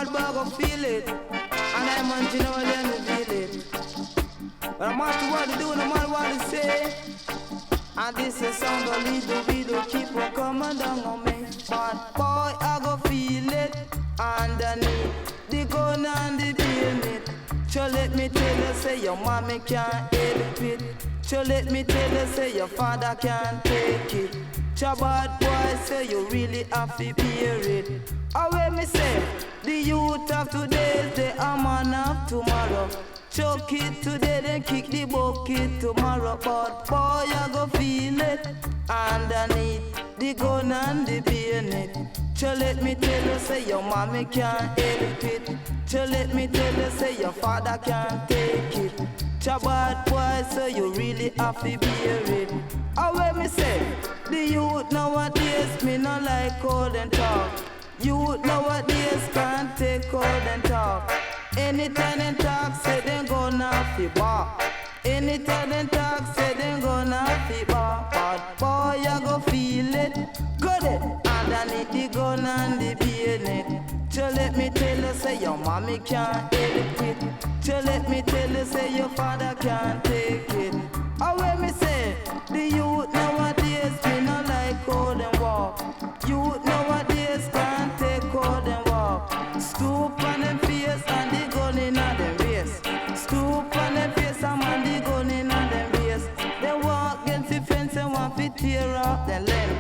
bad boy go feel it. And I want you know then to feel it. But I'm after what to do, no matter what to say. And this is song go lead the video, keep on coming down on me. Bad boy, I go feel it. Underneath the gun and the bayonet. So let me tell you, say your mommy can't help it. So let me tell you, say your father can't take it. So bad boy, say you really have to bear it. Or when me say, the youth of today is the man of tomorrow. Choke it today, then kick the bucket tomorrow. But boy, you go feel it underneath the gun and the bayonet. So let me tell you, say your mommy can't help it. So let me tell you, say your father can't take it. So bad boy, so you really have to bear it. Or when me say, the youth nowadays, me not like cold and talk. Youth nowadays can't take cold and talk. Anytime they talk, say they gonna fi bar. Anytime they talk, say they gonna fi bar. But boy, you go feel it, got it. Underneath the gun and the bayonet. So let me tell you, say your mommy can't help it. So let me tell you, say your father can't take it. Or when me say, the youth nowadays, me not like cold and walk. Youth nowadays can't take cold and walk. Stoop on them face and the gun in a them waist. Stoop on them face and man the gun in a them waist. They walk against the fence and want to tear up their leg.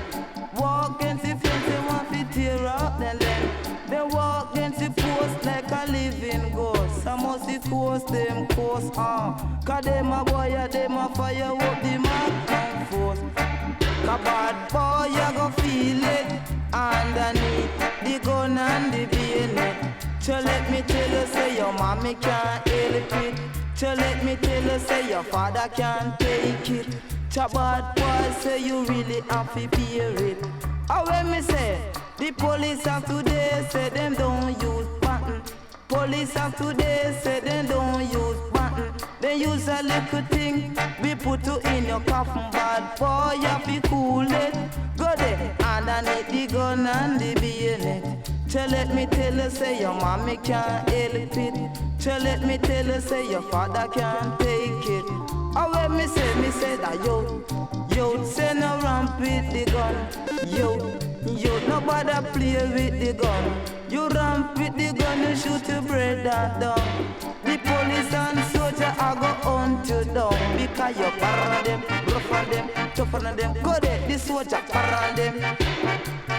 Walk against the fence and want to tear up their leg. They walk against the post like a living ghost. I must see force them coast on. Cause them a boy, them a fire up the mark and force. Cause bad boy, you go feel it underneath the gun and the bayonet. So let me tell you, say your mommy can't help it. So let me tell you, say your father can't take it. So bad boy, say you really have to bear it. Or when me say, the police of today say them don't use button. Police of today say they don't use button. They use a little thing we put you in your coffin. Bad boy, you have to cool it. Go there underneath the gun and the bayonet. So let me tell you, say your mommy can't help it. So let me tell you, say your father can't take it. Or when me say that yo, say no ramp with the gun. Yo, nobody play with the gun. You ramp with the gun, you shoot your brother down. The police and soldier are go hunt you down. Because you para them, rough on them, tough on them. Go there, the soldier para them.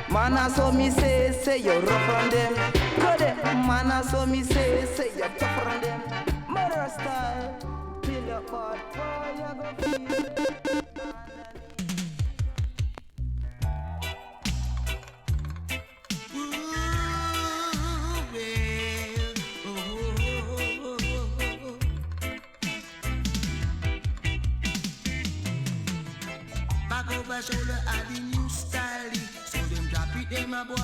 Man, I saw me say you rough on them. Go there, man, I saw me say you tough on them. Murder style, kill your bad boy, you go feel. Over shoulder are the new style. So them drop it, them a boy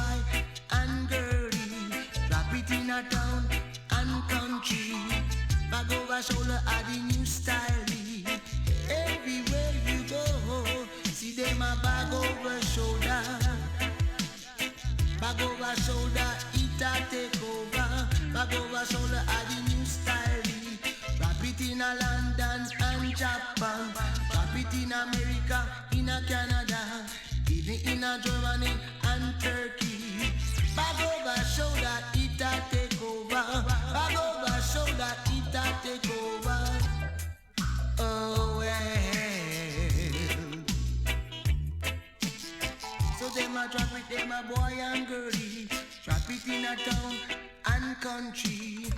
and girlie. Drop it in a town and country. Back over shoulder are the new style. Everywhere you go, see them a bag over shoulder. Bag over shoulder, it a take over. Bag over shoulder are the new style. Drop it in a London and Japan. Drop it in America, in a Canada, even in a Germany and Turkey. Bag over shoulder, it a take over. Bag over shoulder, it a take over. Oh well. So them a drop it, them a boy and girlie. Drop it in a town and country.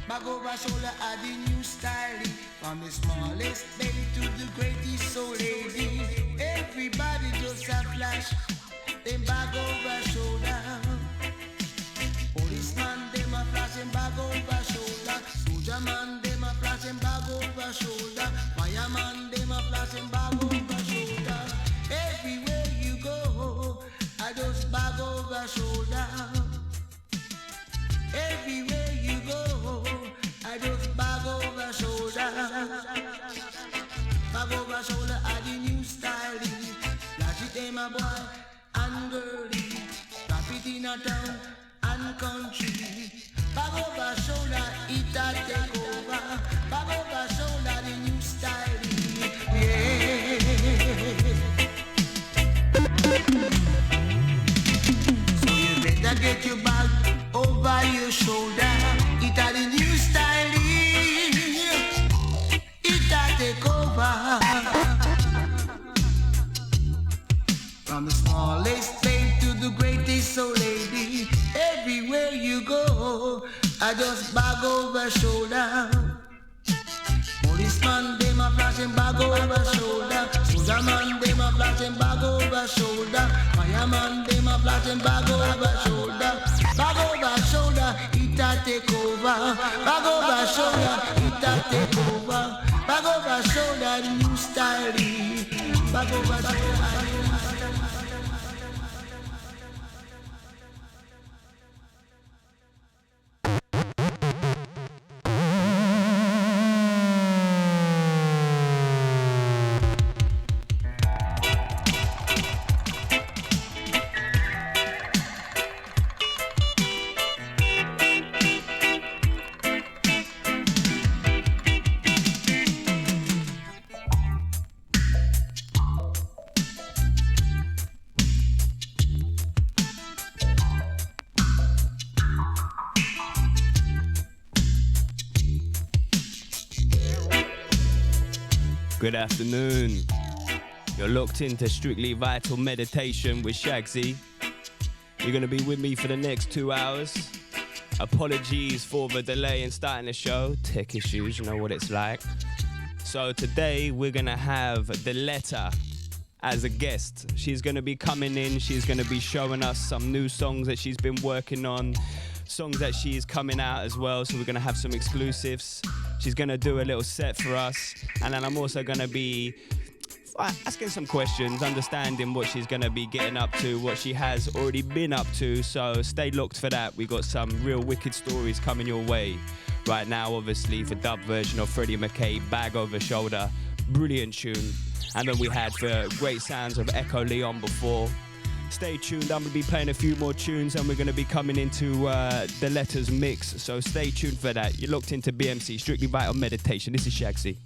Bag over shoulder are the new style. From the smallest belly to the greatest soul lady. Everybody just a flash. Them bag over shoulder. Policeman, them a flashing bag over shoulder. Soldier man, them a flashing bag over shoulder. Fireman, them a flashing bag over shoulder. Everywhere you go, I just bag over shoulder. Everywhere you go, I just bag over shoulder. Bag over shoulder are the new style. Flash it them a boy and girlie. Drop it in a town and country. oh, I just bag over shoulder. Policeman, them a flashing bag over shoulder. Soldier man, them a flashing bag over shoulder. Fireman, them a flashing bag over shoulder. Bag over shoulder, it a take over. Bag over shoulder, it a take over. Bag over shoulder, the new style. Bag over shoulder. Good afternoon. You're locked into Strictly Vital Meditation with Shagsy. You're going to be with me for the next 2 hours. Apologies for the delay in starting the show. Tech issues, you know what it's like. So today we're going to have Diletta as a guest. She's going to be coming in. She's going to be showing us some new songs that she's been working on. Songs that she's coming out as well. So we're going to have some exclusives. She's going to do a little set for us. And then I'm also going to be asking some questions, understanding what she's going to be getting up to, what she has already been up to. So stay locked for that. We got some real wicked stories coming your way. Right now, obviously, for dub version of Freddie McKay, Bag Over Shoulder. Brilliant tune. And then we had for great sounds of Echo Leon before. Stay tuned, I'm going to be playing a few more tunes and we're going to be coming into the Letters mix, so stay tuned for that. You're locked into BMC, Strictly Vital Meditation. This is Shagsy.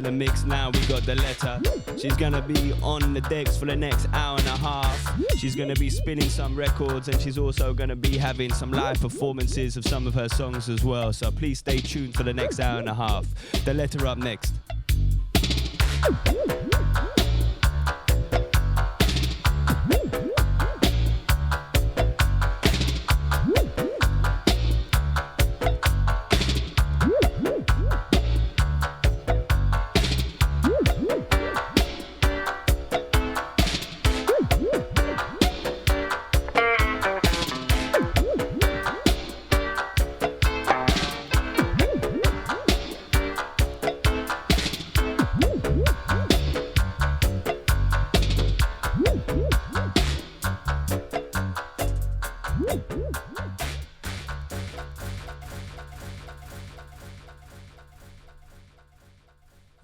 the mix now. We got Diletta. She's gonna be on the decks for the next hour and a half. She's gonna be spinning some records, and she's also gonna be having some live performances of some of her songs as well. So please stay tuned for the next hour and a half. Diletta up next.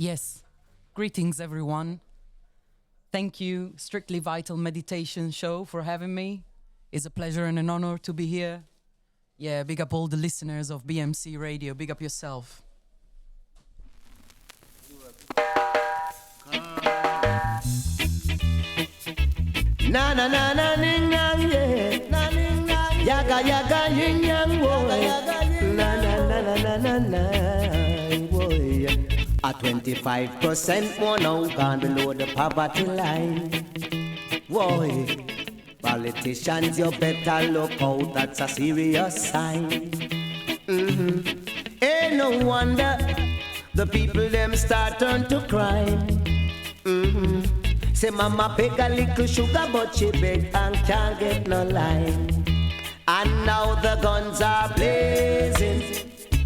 Yes, greetings everyone. Thank you, Strictly Vital Meditation Show, for having me. It's a pleasure and an honor to be here. Yeah, big up all the listeners of BMC Radio. Big up yourself. Na na na na ning nang yeah, na ning nang yaga yaga yin yang boy, na na na na na na na boy. A 25% more now gone below the poverty line. Boy, politicians, you better look out, that's a serious sign. Ain't no wonder the people them start turn to crime. Say mama beg a little sugar, but she beg and can't get no line. And now the guns are blazing,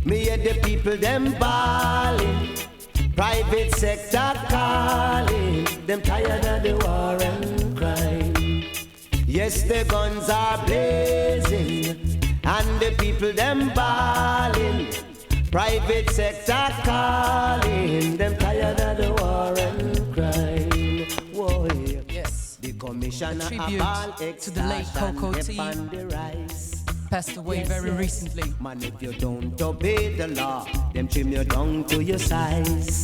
me hear the people them bawling. Private sector calling, them tired of the war and crime. Yes, the guns are blazing, and the people them bawling. Private sector calling, them tired of the war and crime. Whoa, Yes, the commissioner a tribute to the late Coco T. Passed away very recently. Man, if you don't obey the law, them trim you down to your size.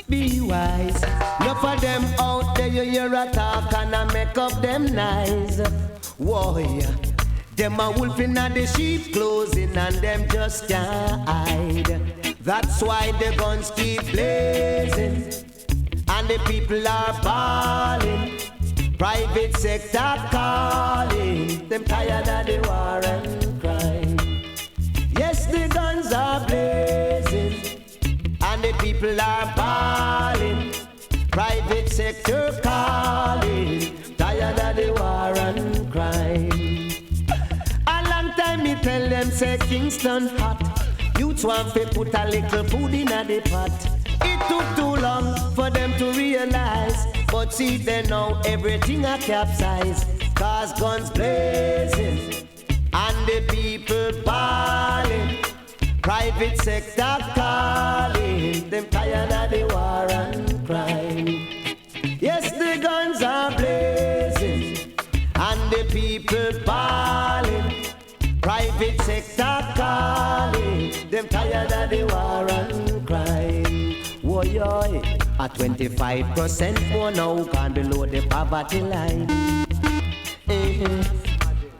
Be wise. Enough of them out there, you hear a talk and I make up them nice. Whoa, them a wolf in the sheep clothing and them just can't hide. That's why the guns keep blazing and the people are bawling. Private sector calling, them tired of the war and crime. Yes, the guns are blazing, and the people are bawling. Private sector calling, tired of the war and crime. A long time me tell them say Kingston hot. Youths want to put a little food in the pot. It took too long for them to realize, but see they know everything a capsize. Cause guns blazing and the people bawling. Private sector calling, them tired of the war and crime. Yes, the guns are blazing and the people bawling. Private sector calling, them tired of the war and crime. Whoa, yoy, a 25% more now gone below the poverty line.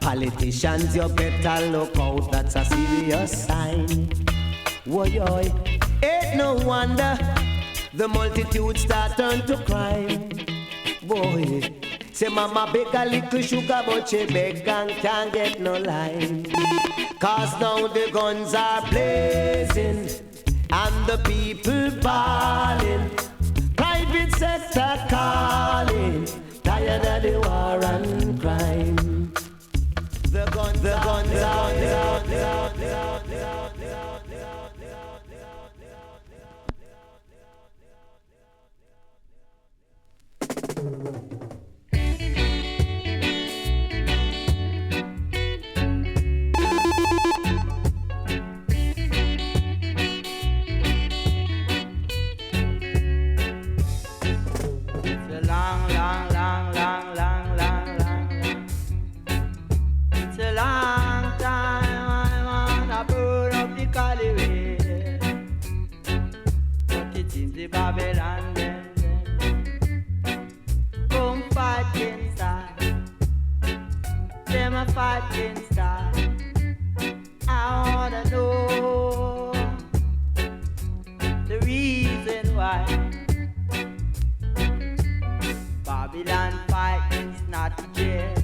Politicians, you better look out, that's a serious sign. Whoa, yoy, ain't no wonder the multitude start turn to crime. Boy, say mama beg a little sugar, but she beg and can't get no line. Cause now the guns are blazing and the people bawling. Private sector calling, tired of the war and crime. The guns Babylon fighting start. I wanna know the reason why Babylon fighting snotty jail.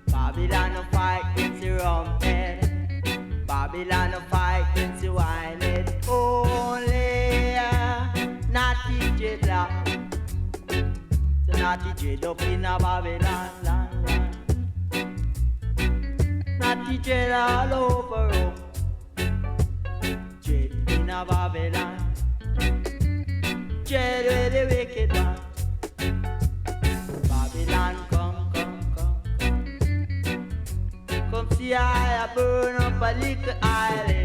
Babylon no fighting the rum head. Babylon no fighting the wine head. Only naughty dreadlock. So naughty dread up in a Babylon land, land. Naughty dread all over dread in a Babylon. Dread with the wicked one. Babylon come, come, come. Come see I burn up a little island.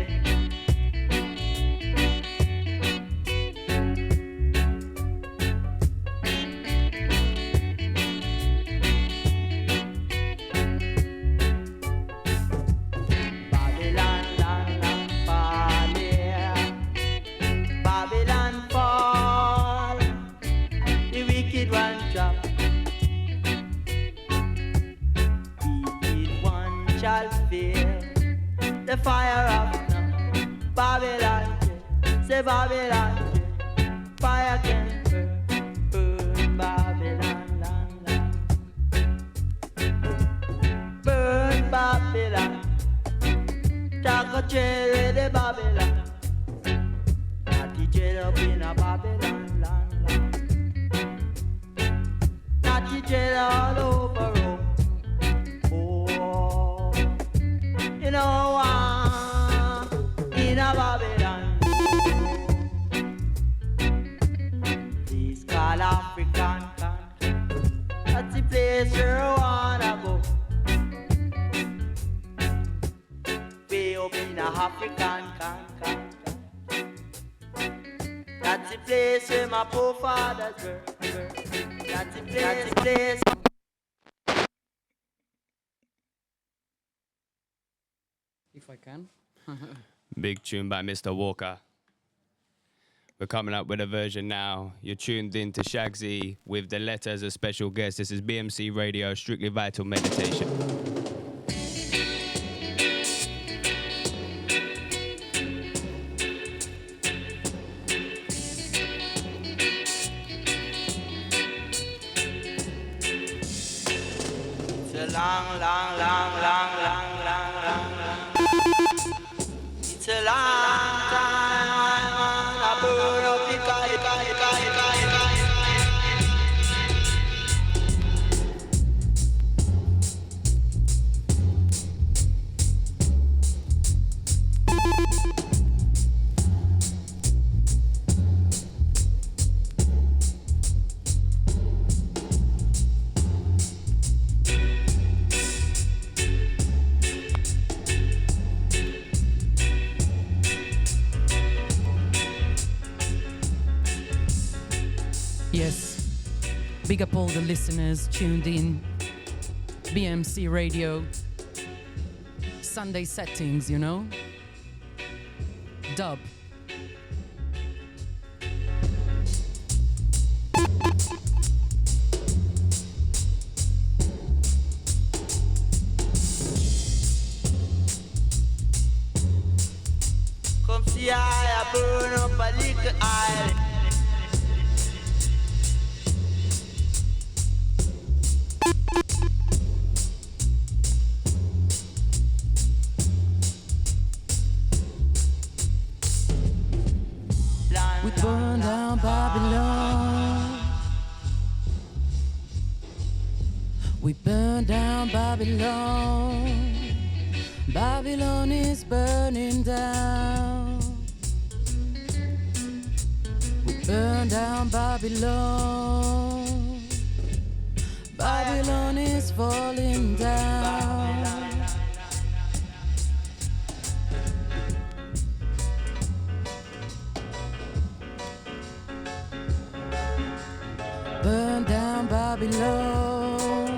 The fire of now, Babylon, say Babylon, fire can burn, burn Babylon, land, land. Burn Babylon, talk a jail with the Babylon, not the jail up in a Babylon, land, land. Not the jail all over Rome. You know, in a Babylon, this called African country. That's the place where I wanna go. Way up in a African country. That's the place where my forefathers were. That's the place. If I can. Big tune by Mr. Walker. We're coming up with a version now. You're tuned in to Shagsy with Diletta as a special guest. This is BMC Radio, Strictly Vital Meditation. It's a long, long, long, long, long, long, long, long. It's a long time I burn up the sky. Yes, big up all the listeners tuned in. BMC Radio, Sunday settings, you know? Dub. Come see I burn up a little island. We burn down Babylon. We burn down Babylon. Babylon is burning down. We burn down Babylon. Babylon is falling down. Burn down Babylon.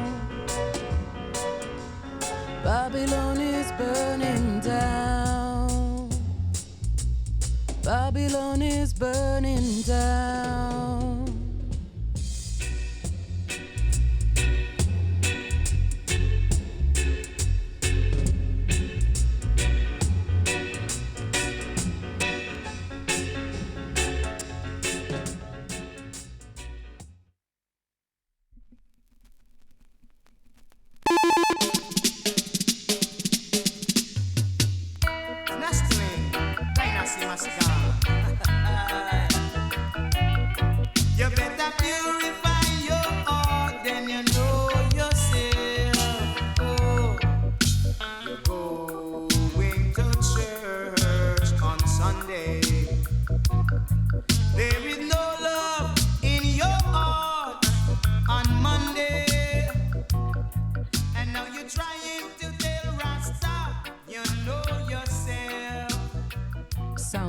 Babylon is burning down. Babylon is burning down.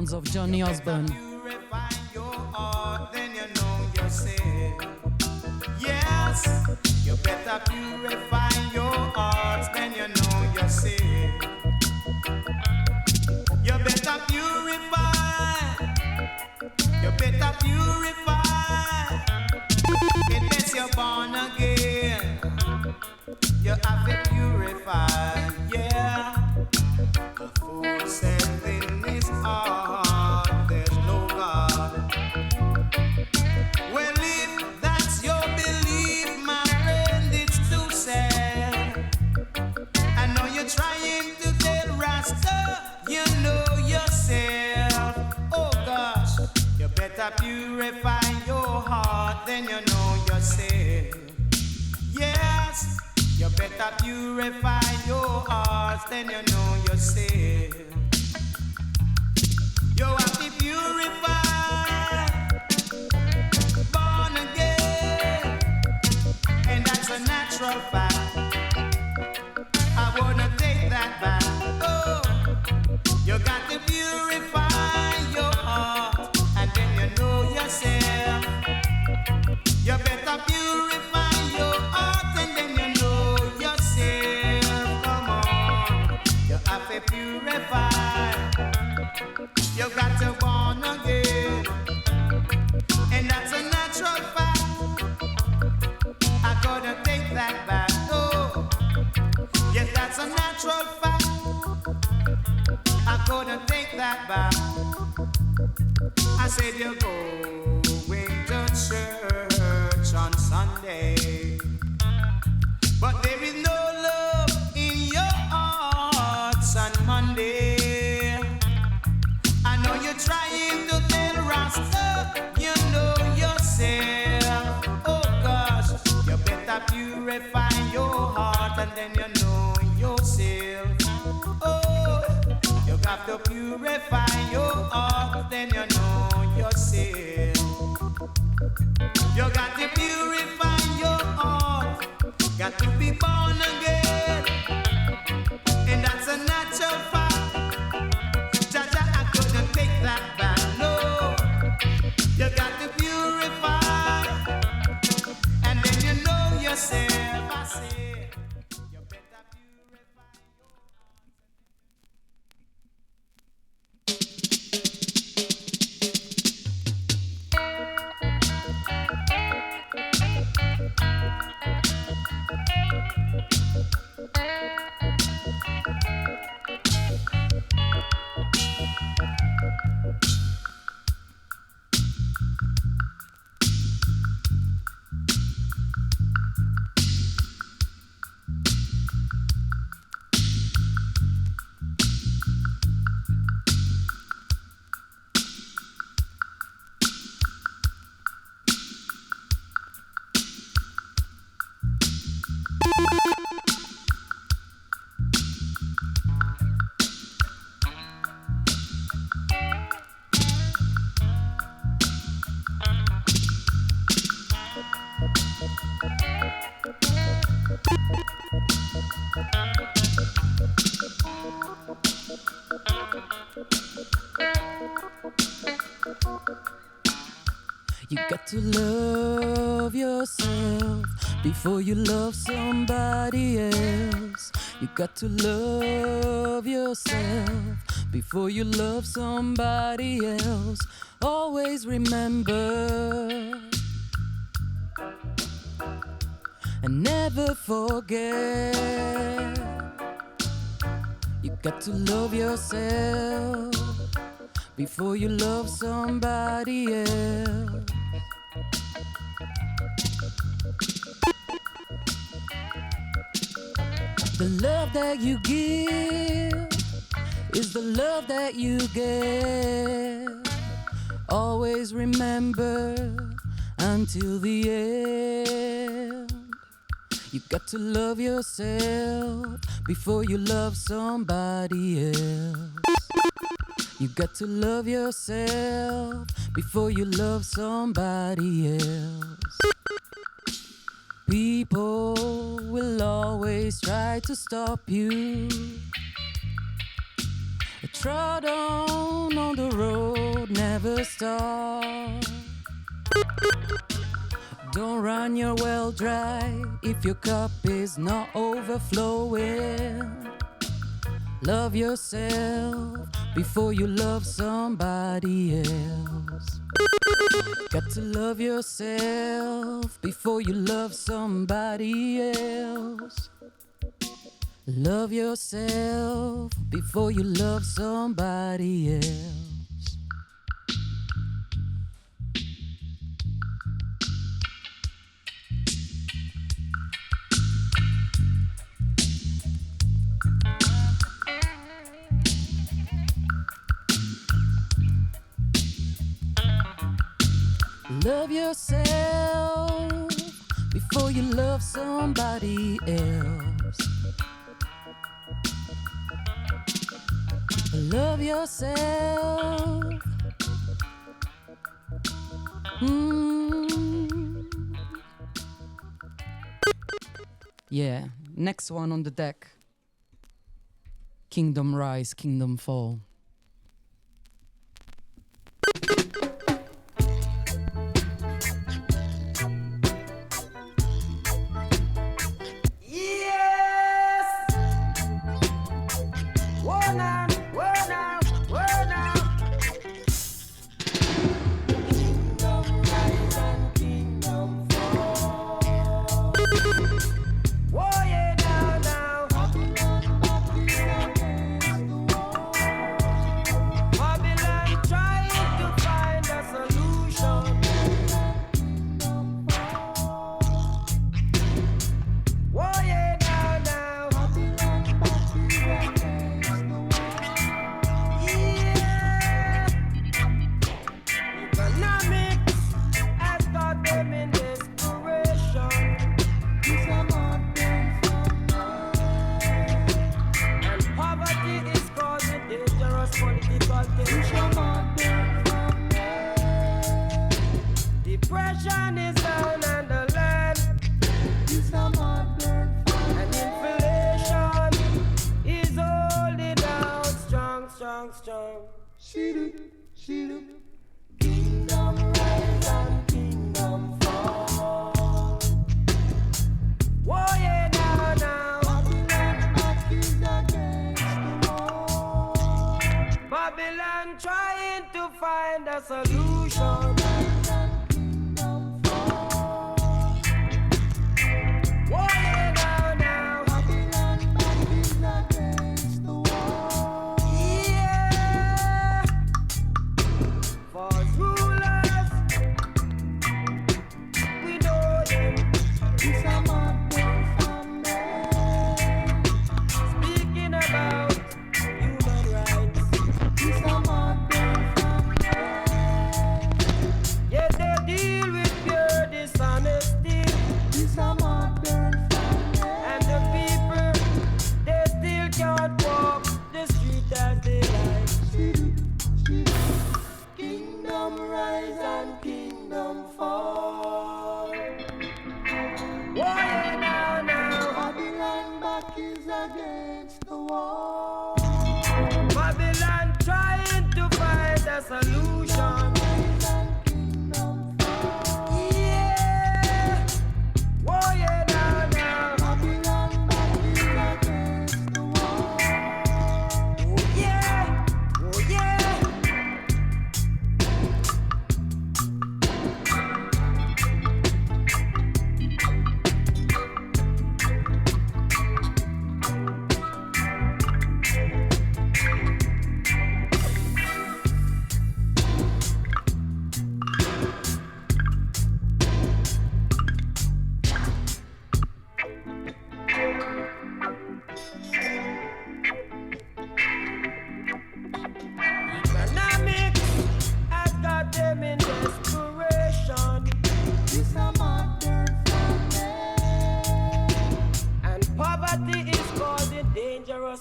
sounds of Johnny Osborne. Purify your heart, then you know you're saved. Yes, you better purify your heart, then you know you're saved. You better purify. You better purify. Unless you're born again, you have to purify. Yeah. A fool said in his heart, there's no God. Well, if that's your belief, my friend, it's too sad. I know you're trying to tell Rasta, you know yourself. Oh gosh, you better purify your heart, then you know yourself. Yes, you better purify your heart, then you know yourself. You have to purify, born again, and that's a natural fact. I wanna take that back. Oh, you got to purify your heart, and then you know yourself. You better purify your heart, and then you know yourself. Come on, you have to purify. You got to born again, and that's a natural fact. I gotta take that back. Oh, yes, that's a natural fact. I gotta take that back. I said you're going to church on Sunday, but there is no love in your hearts on Monday. I know you're trying to tell Rasta, you know yourself. Oh gosh, you better purify your heart, and then you know yourself. Oh, you got to purify your heart, then you know yourself. You got to purify your heart, got to be born again, and that's a natural fact. Jaja, I couldn't take that back, no. You got to purify, and then you know yourself. I say, you better purify your heart. You got to love yourself before you love somebody else. You got to love yourself before you love somebody else. Always remember and never forget. You got to love yourself before you love somebody else. The love that you give is the love that you get. Always remember until the end. You got to love yourself before you love somebody else. You got to love yourself before you love somebody else. People will always try to stop you, Trod on the road, never stop. Don't run your well dry if your cup is not overflowing. Love yourself before you love somebody else. Got to love yourself before you love somebody else. Love yourself before you love somebody else. Love yourself before you love somebody else. Love yourself. Yeah, next one on the deck. Kingdom Rise, Kingdom Fall.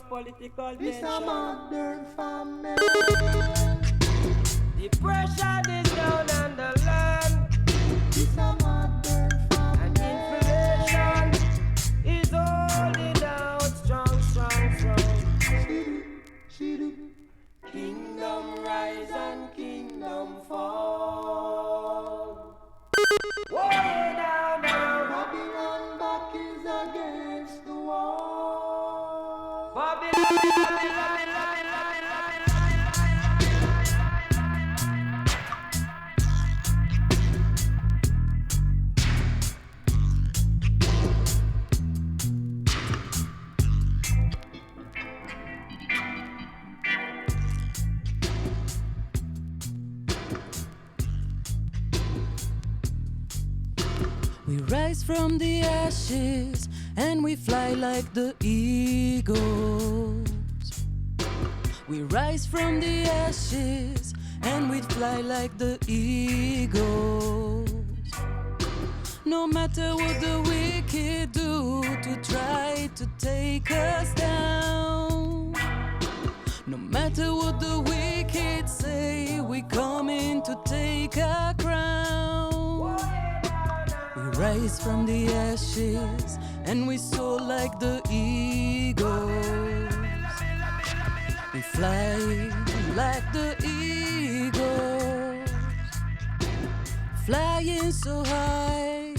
Political depression is down on the land, and inflation is holding out strong, strong, strong. We rise from the ashes and we fly like the eagles. We rise from the ashes and we fly like the eagles. No matter what the wicked do to try to take us down, no matter what the wicked say, we coming to take our crown. We rise from the ashes and we soar like the eagles. We fly like the eagles, flying so high,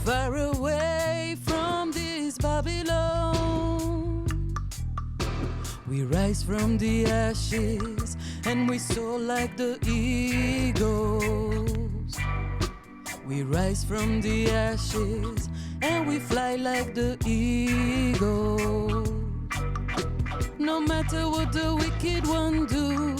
far away from this Babylon. We rise from the ashes and we soar like the eagles. We rise from the ashes and we fly like the eagles. No matter what the wicked one do,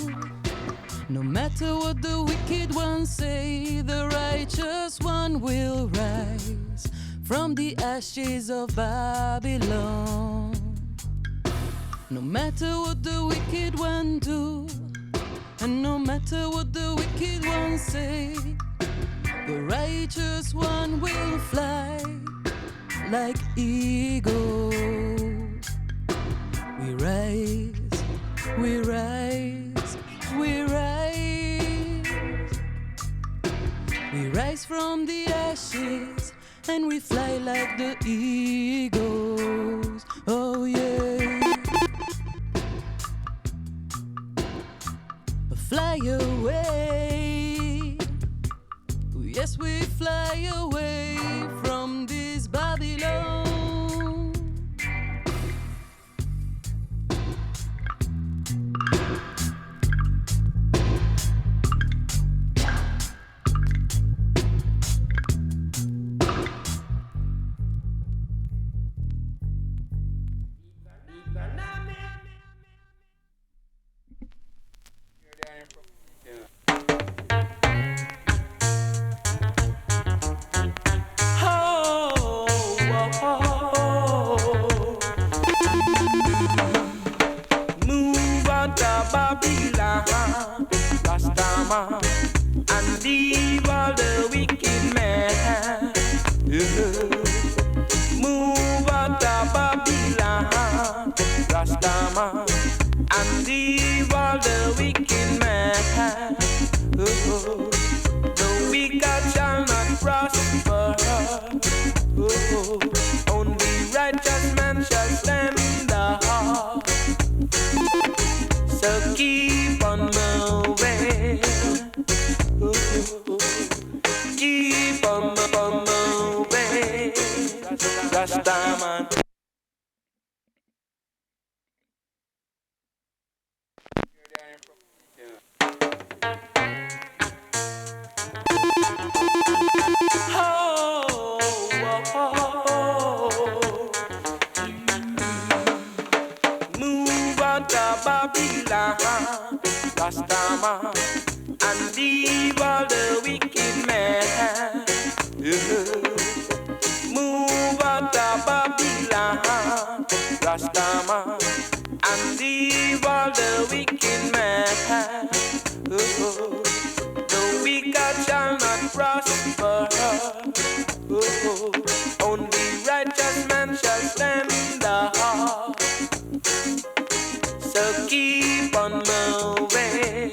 no matter what the wicked one say, the righteous one will rise from the ashes of Babylon. No matter what the wicked one do, and no matter what the wicked one say, the righteous one will fly like eagles. We rise, we rise, we rise. We rise from the ashes and we fly like the eagles. Oh yeah. Fly away. Yes, we fly away from this Babylon. And leave all the wicked men. Move out of Babylon, Rastaman, and leave all the wicked men. The wicked shall not prosper. Only righteous man shall stand up. So keep on moving. Keep on moving. Rastaman. Move out of Babylon, Rastaman, and leave all the wicked men. Move out of Babylon, Rastaman, and leave all the wicked men. The wicked shall not prosper. Only righteous man shall stand up. So keep on moving.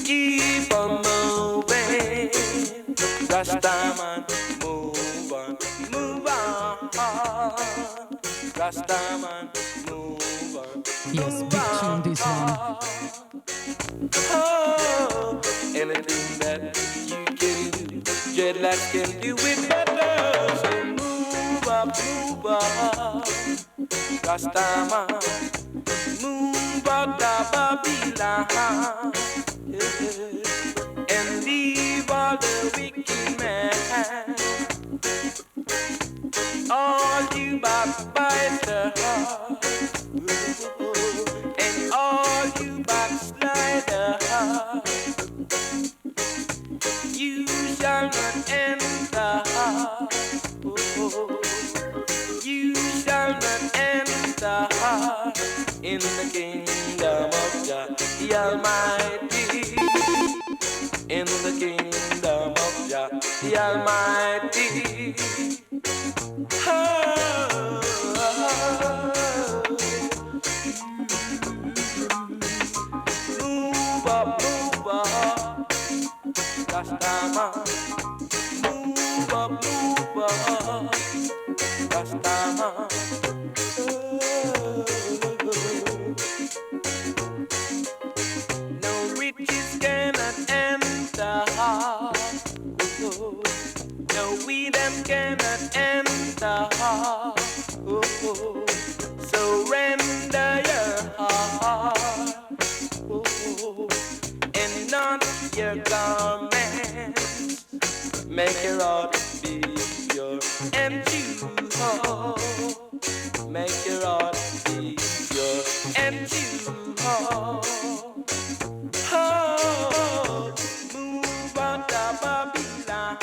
Keep on moving. Rastaman, move on, move on. Rastaman, move on. Yes, big tune this one. Oh, anything that you can do, dreadlocks can do it better. So move up. move up, Rastaman, move out of Babylon, yeah, and leave all the wicked men, all you backbiters, and all you backsliders, you shall not enter. You shall not enter in the kingdom of Jah the Almighty. In the kingdom of Jah the Almighty. Oh, move up, Rastaman. Move up, Rastaman. No riches cannot enter. No we them cannot enter. Surrender your heart and not your garments. Make your heart be pure and true. Make your heart be pure and true. Oh, move out of Babylon.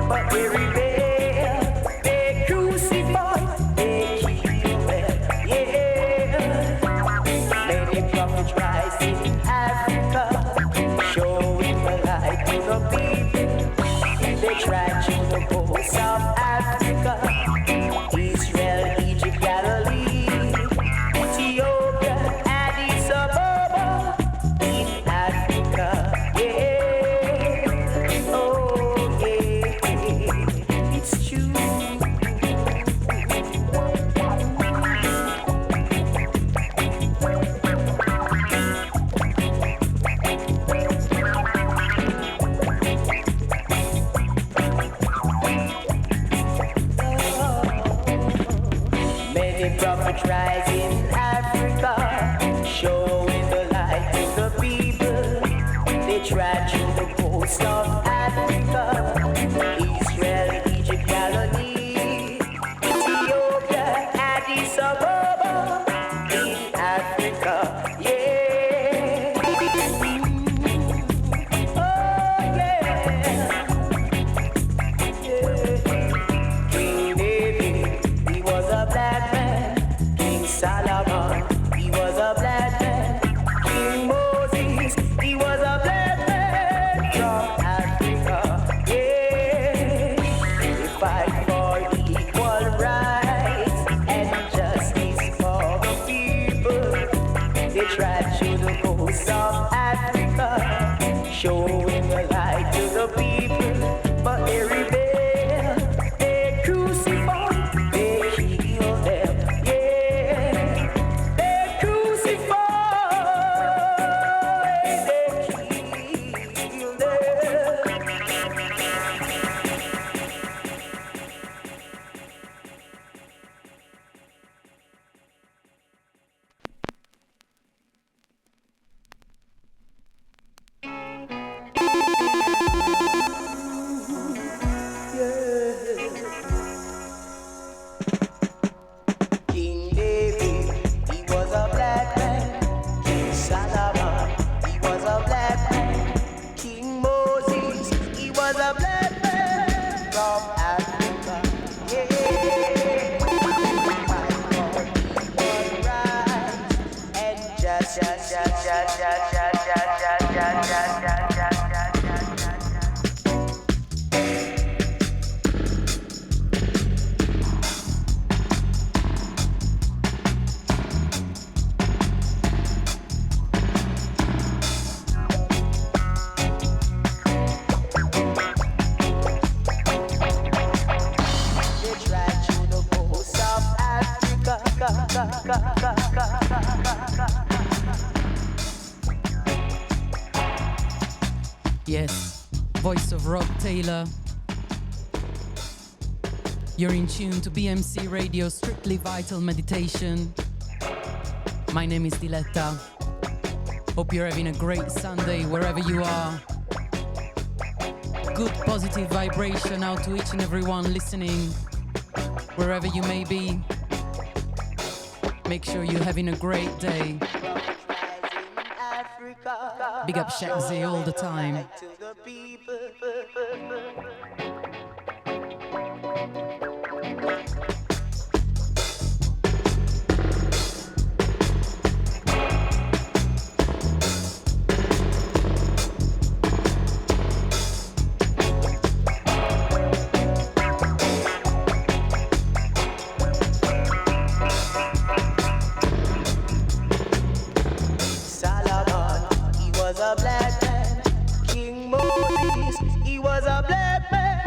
But they rebel, they crucify. the prophet rise in Africa, showing the light to the people. They trod through the coast of Africa, Israel, Egypt, Galilee, Ethiopia, Addis Ababa, in Africa, yeah. Solomon, he was a black man. King Moses, he was a black man from Africa. Yeah, they fight for equal rights and justice for the people. They tried through the coast of Africa, showing the light to the people, but they rebel, they crucify, they kill them. Yes, voice of Rob Taylor. You're in tune to BMC Radio, Strictly Vital Meditation. My name is Diletta. Hope you're having a great Sunday wherever you are. Good positive vibration out to each and everyone listening, wherever you may be. Make sure you're having a great day. Big up Shagzy all the time. He was a black man.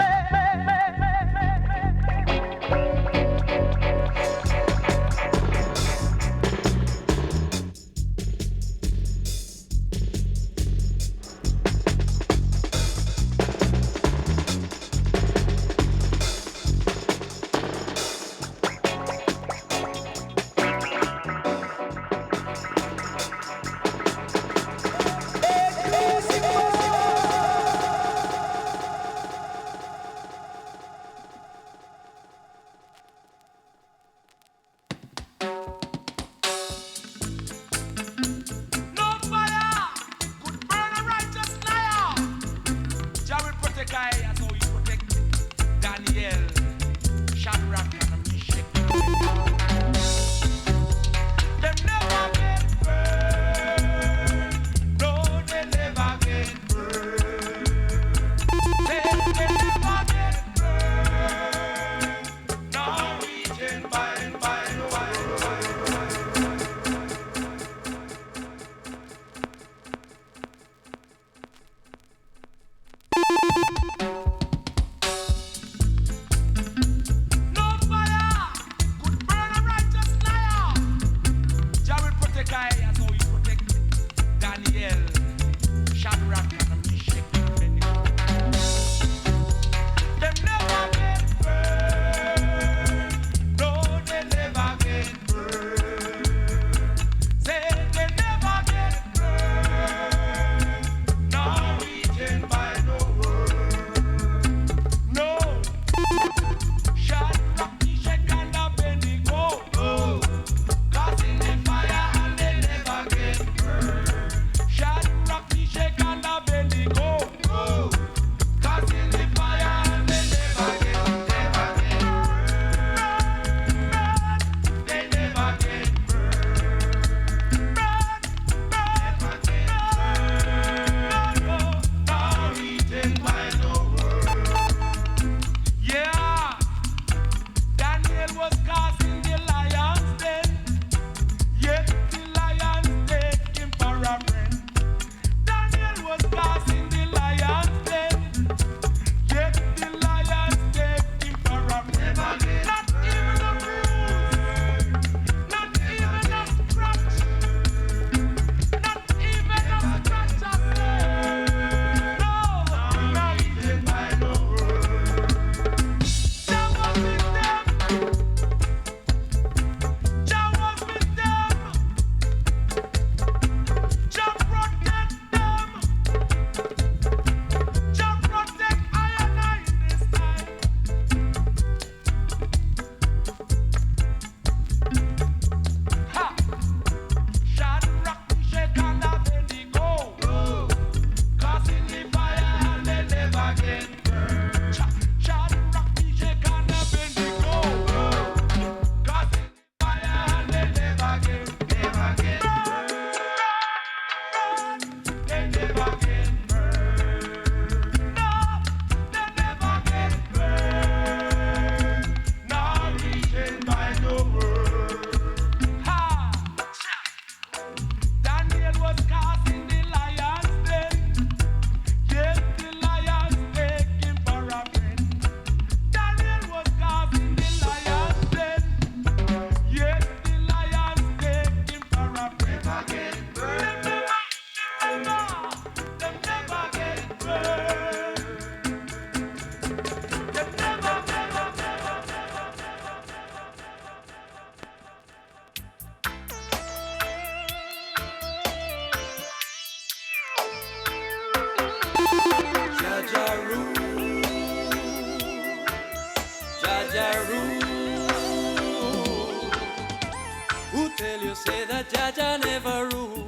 Jaja never rule.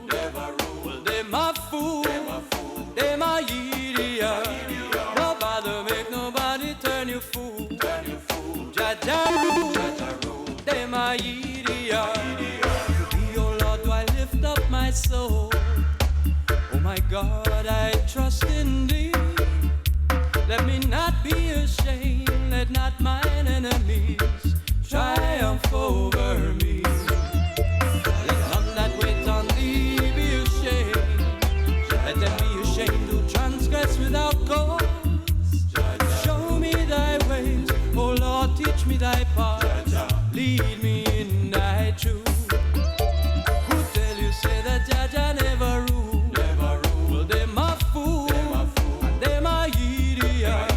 Well, them a fool. Them a idiot. No bother make nobody turn you fool. Jaja rule. Them a idiot. To thee, oh Lord, do I lift up my soul. Oh my God, I trust in thee. Let me not be ashamed. Let not mine enemies triumph over me. Let none that wait on thee be ashamed. Let them be ashamed who transgress without cause. Show me thy ways, O Lord, teach me thy paths. Lead me in thy truth. Who tell you say that Jaja never rule? Well, them a fool, and them a idiot.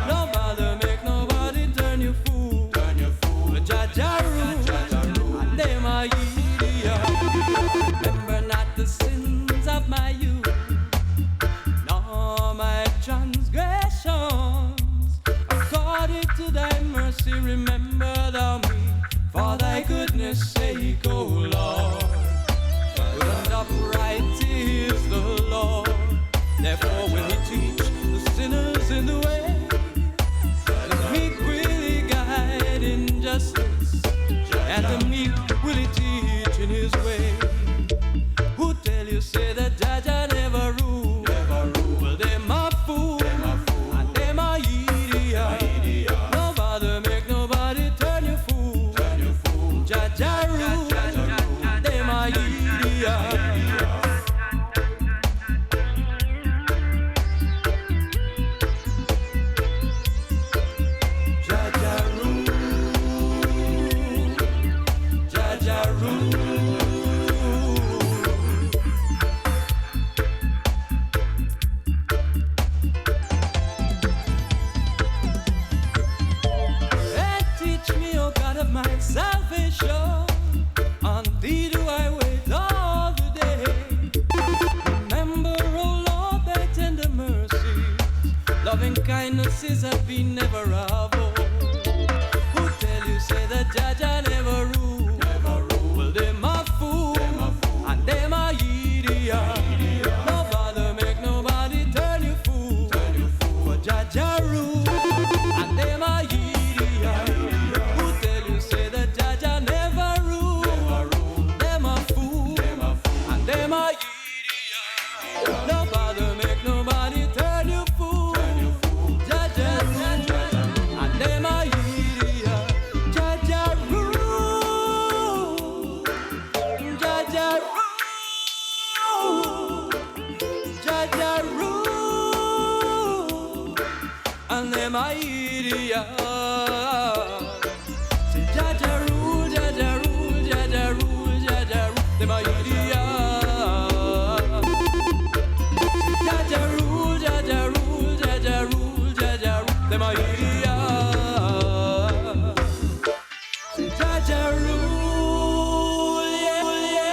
No bother make nobody turn you fool. But Jaja rule, and them a idiot. Remember not the sins of my youth, nor my transgressions. According to thy mercy, remember thou me, for thy goodness' sake, O Lord. Good and upright is the Lord. Therefore will he teach the sinners in the way. The meek will he guide in justice, and the meek will he teach in his way. Who tell you say that Jaja never rule? Well, them a fool, and them a idiot. No bother make nobody turn you fool. Jaja rule, them a idiot. Salvation, on thee do I wait all the day. Remember, O Lord, thy tender mercies, loving kindnesses have been never of old. Who tell you say that Jaja never rule? Well, them a fool, and them a idiot. No bother make nobody turn you fool. For Jaja rule, and them a idiot. My idiot. Say Jaja rule, Jaja rule, Jaja rule, Jaja rule. They my idiot. Say Jaja rule, Jaja rule, Jaja rule, Jaja rule. They my idiot. Say Jaja rule, yeah, yeah.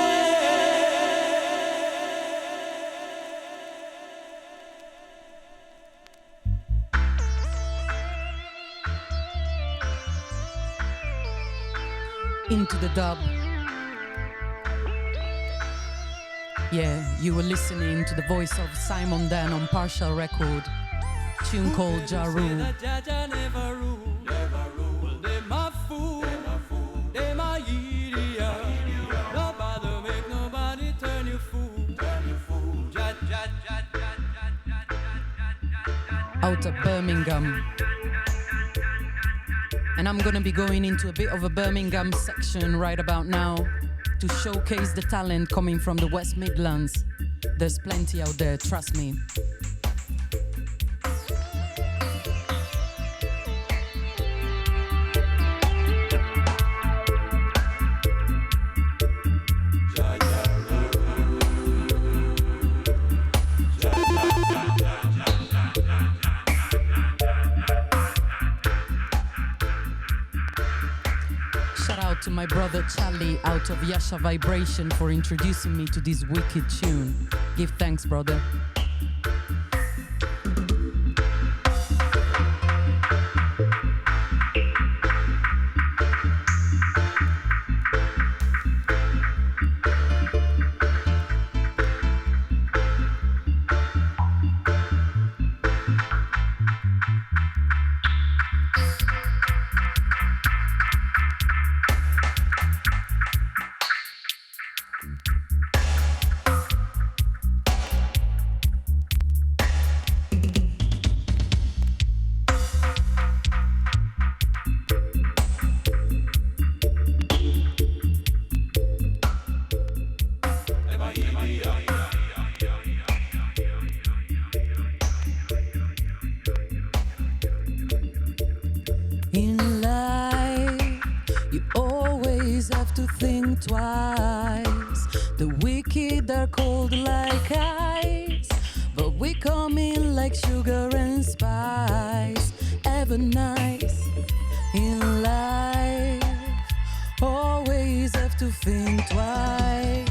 Into the dub. Yeah, you were listening to the voice of Simon Dan on Partial Record, tune called Ja Rule. Out of Birmingham. And I'm gonna be going into a bit of a Birmingham section right about now to showcase the talent coming from the West Midlands. There's plenty out there, trust me. To my brother Charlie out of Yasha Vibration for introducing me to this wicked tune. Give thanks, brother. think twice. The wicked are cold like ice, but we come in like sugar and spice. Ever nice in life, always have to think twice.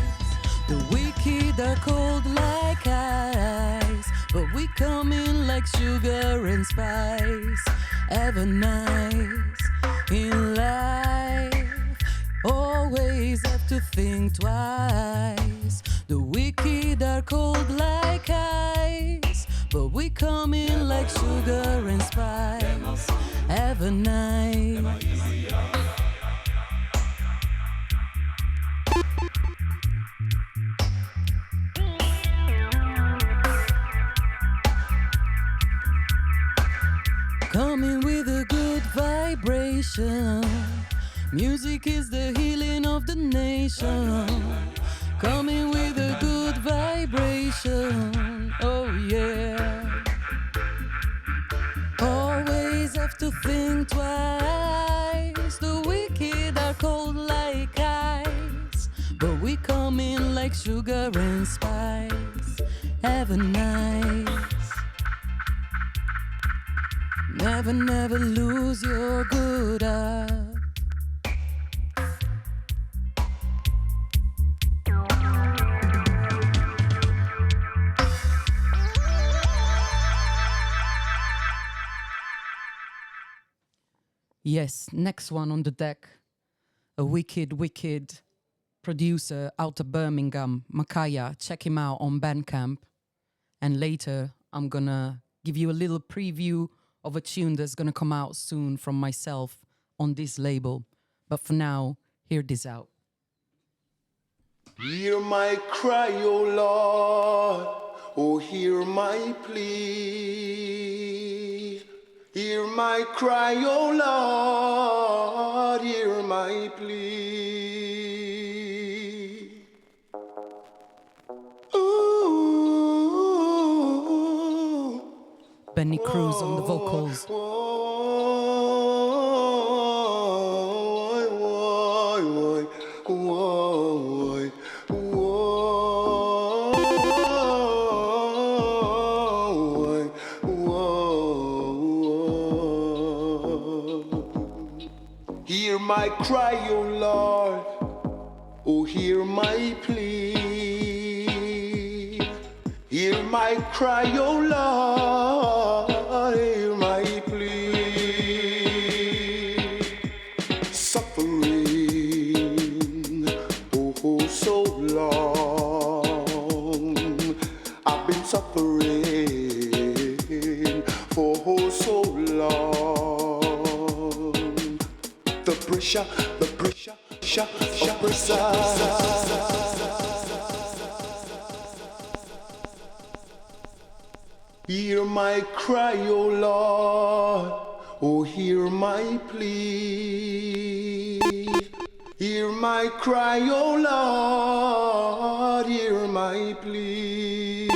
The wicked are cold like ice, but we come in like sugar and spice. Ever nice in life, always have to think twice. The wicked are cold like ice, but we come in like sugar and spice. Ever nice. Coming with a good vibration. Music is the healing of the nation. Coming with a good vibration. Oh yeah. Always have to think twice. The wicked are cold like ice, but we come in like sugar and spice. Ever nice. Never, never lose your good eye. Yes, next one on the deck. A wicked, wicked producer out of Birmingham, Makaya. Check him out on Bandcamp. And later, I'm gonna give you a little preview of a tune that's gonna come out soon from myself on this label. But for now, hear this out. Hear my cry, O Lord, oh hear my plea. Hear my cry, O Lord, hear my plea. Ooh. Benny Cruz on the vocals. Hear my cry, O Lord, oh hear my plea. Hear my cry, O Lord, hear my plea. Suffering, oh so long. I've been suffering for oh so long. The pressure, hear my cry, O Lord, oh hear my plea. Hear my cry, O Lord, hear my plea.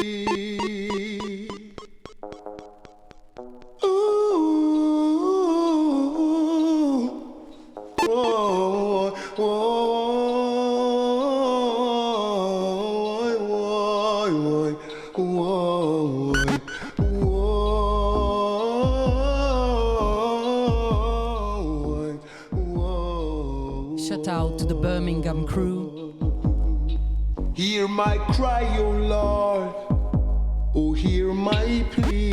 Shout out to the Birmingham crew. Hear my cry, O Lord, oh hear my plea.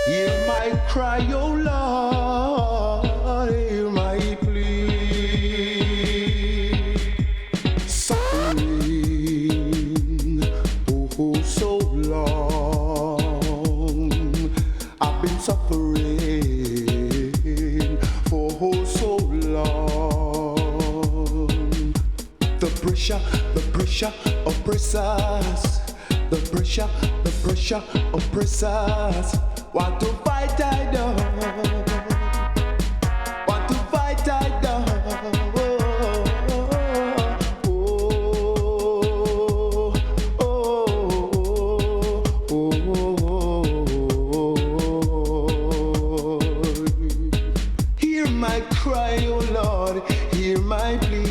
Hear my cry, O Lord, hear my plea. Suffering, oh so long. I've been suffering for oh so long. The pressure oppressors. The pressure oppressors. Want to fight, I don't. Want to fight, I don't. Hear my cry, oh Lord, hear my plea.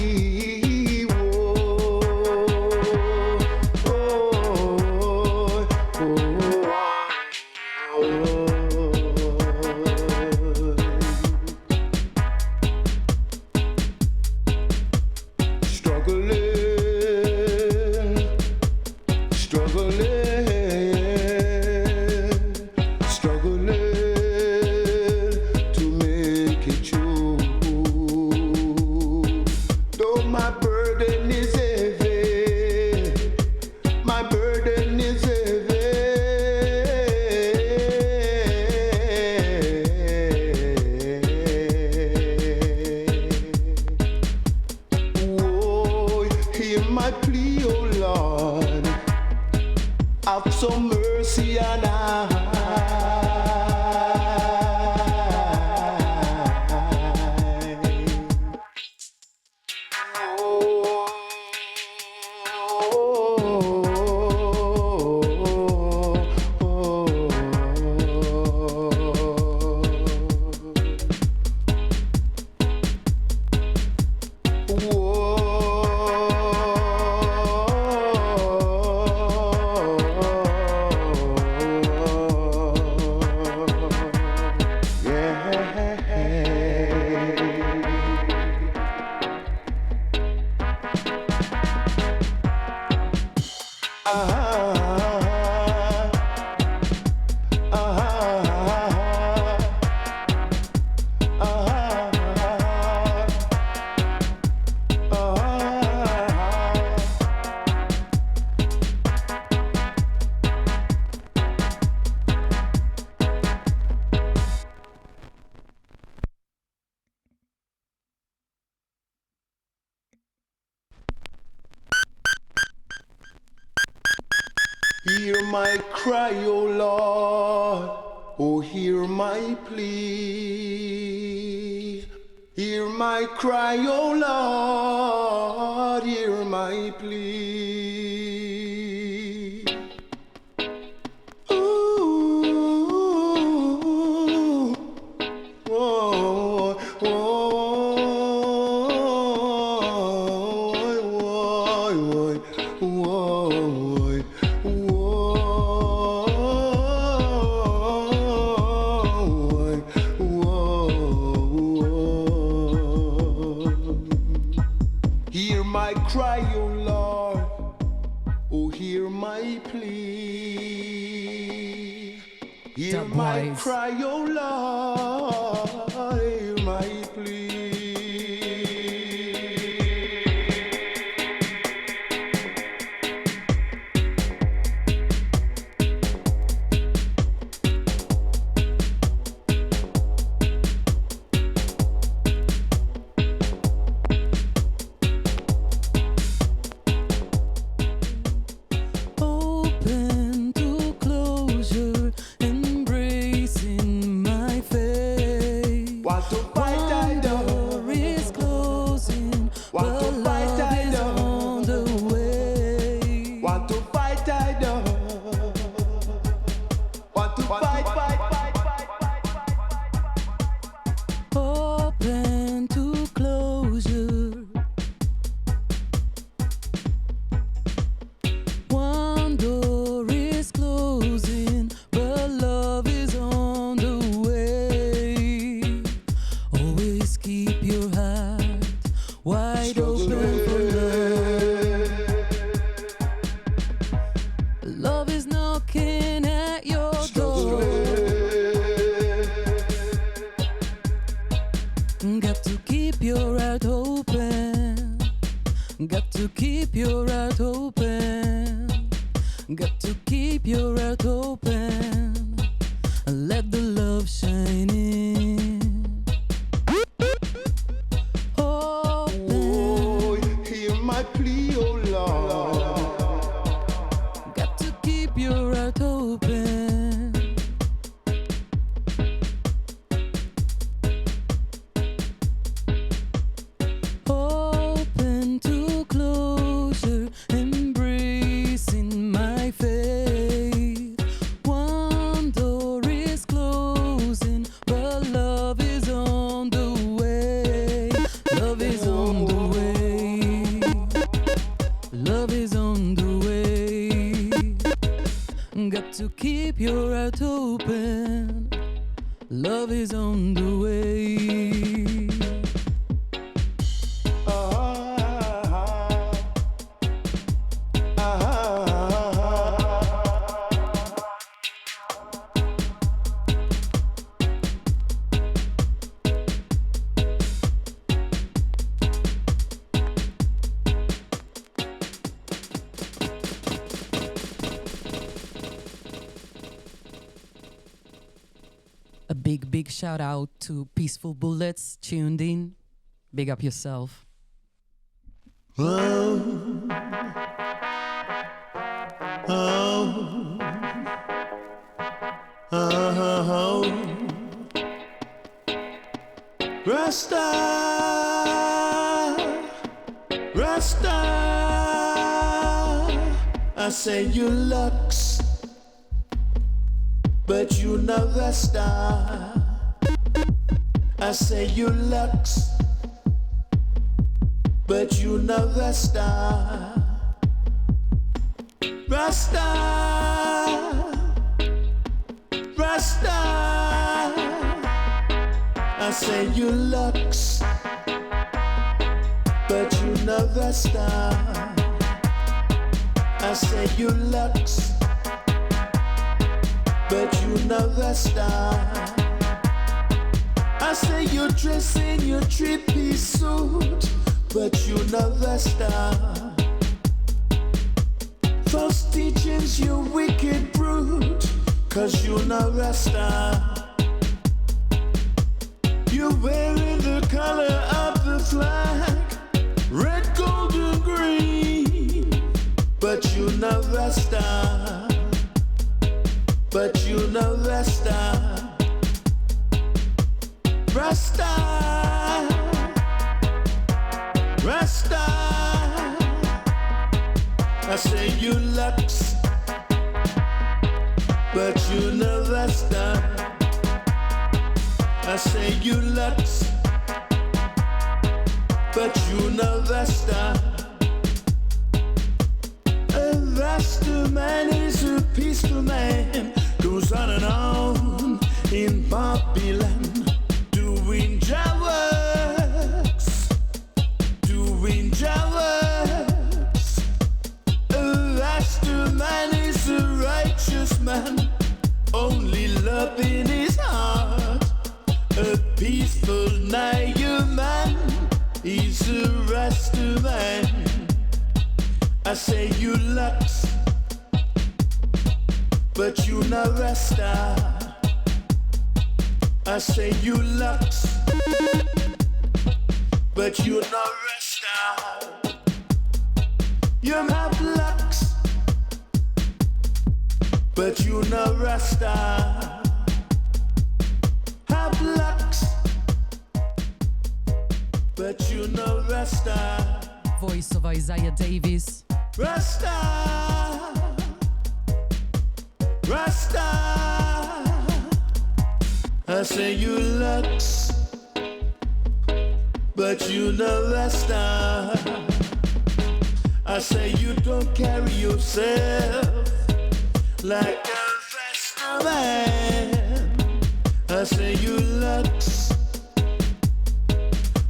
Hear my cry, O Lord, oh hear my plea. Hear my cry, O Lord, hear my plea. Ooh, whoa, whoa, whoa, hear my cry, O Lord, oh hear my plea. Hear my cry, O Lord, hear my plea. One door is closing, but love keep your heart open. Love is on the way. A big shout out to Peaceful Bullets tuned in. Big up yourself. Oh, oh, oh, Rasta, Rasta, I say you lux, but you never star. I say you lux, but you never star. Rasta, Rasta, I say you lux, but you never star. I say you lux, but you never star. I say you dress in your three-piece suit, but you never star. False teachings, you wicked brute, 'cause you never star. You're wearing the color of the flag, red, gold, and green, but you never star. But you never star. Rasta, Rasta, I say you lux, but you never star. I say you lux, but you never star. A Rasta man is a peaceful man, goes on and on in Babylon. Doing Jah works, doing Jah works. A Rasta man is a righteous man, only love in his heart. A peaceful Naya man, he's a Rasta man. I say you lux, but you never star. I say you lux, but you no star. You have lux, but you no star. Have lux, but you no star. Voice of Isaiah Davis. Rasta, Rasta, I say you lux, but you never star. I say you don't carry yourself like a Rasta man. I say you lux,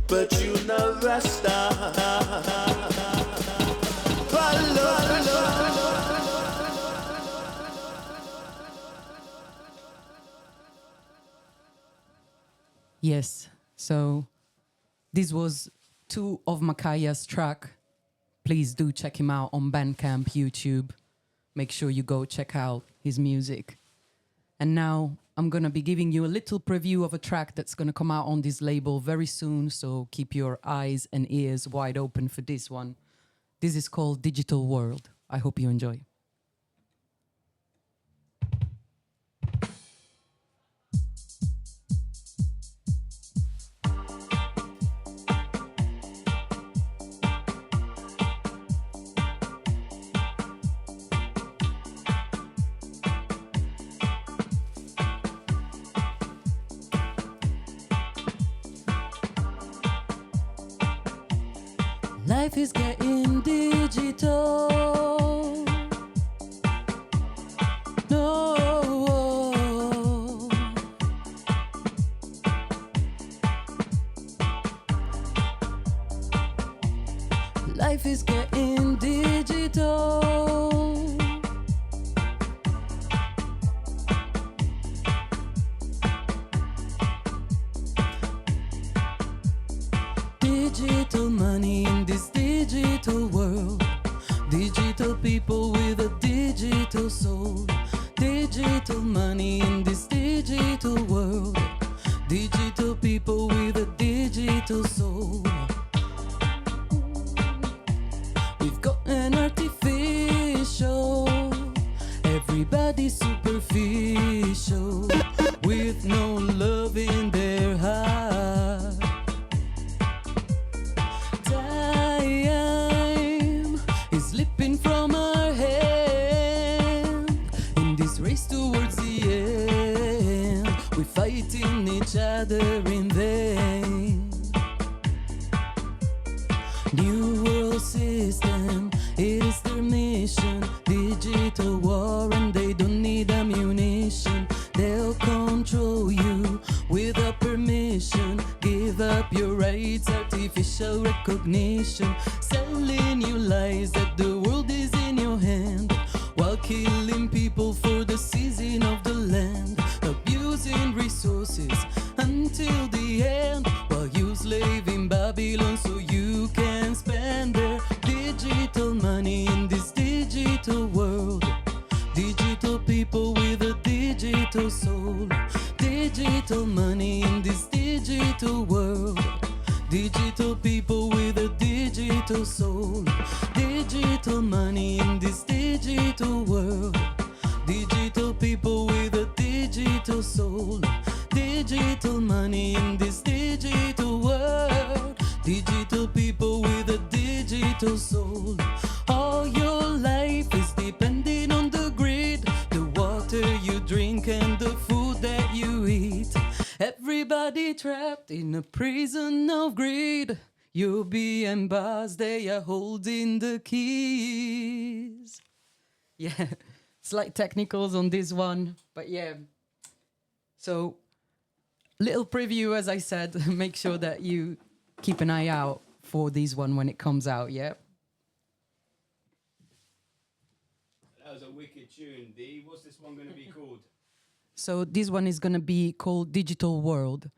but you never star. Yes, so this was two of Makaya's track. Please do check him out on Bandcamp, YouTube. Make sure you go check out his music. And now I'm gonna be giving you a little preview of a track that's gonna come out on this label very soon, so keep your eyes and ears wide open for this one. This is called Digital World. I hope you enjoy. Life is getting digital. No, life is getting digital. Digital money in this digital world. Digital people with a digital soul. Digital money in this digital world. Digital people with a digital soul. We've got an artificial, everybody superficial, with no love in their heart. Time is slipping from our hand in this race towards the end. We're fighting each other in vain. New world system, it is their mission. Digital war and they don't need ammunition. They'll control you without permission. Give up your rights, artificial recognition. Selling you lies that the world is in your hand, while killing people for the seizing of the land. Abusing resources until the end, while you slave in Babylon so you can spend their digital money in this digital world. Digital people with a digital soul. Digital money in this digital world. Digital people with a digital soul. Digital money in this digital world. Digital people with a digital soul. Digital money in this digital world. Digital people with a digital soul. All your life is depending on the grid, the water you drink and the food that you eat. Everybody trapped in a prison of greed. You'll be boss, they are holding the keys. Yeah, slight technicals on this one, but yeah. So, little preview, as I said. Make sure that you keep an eye out for this one when it comes out, yeah? That was a wicked tune, D. What's this one going to be called? So this one is going to be called Digital World,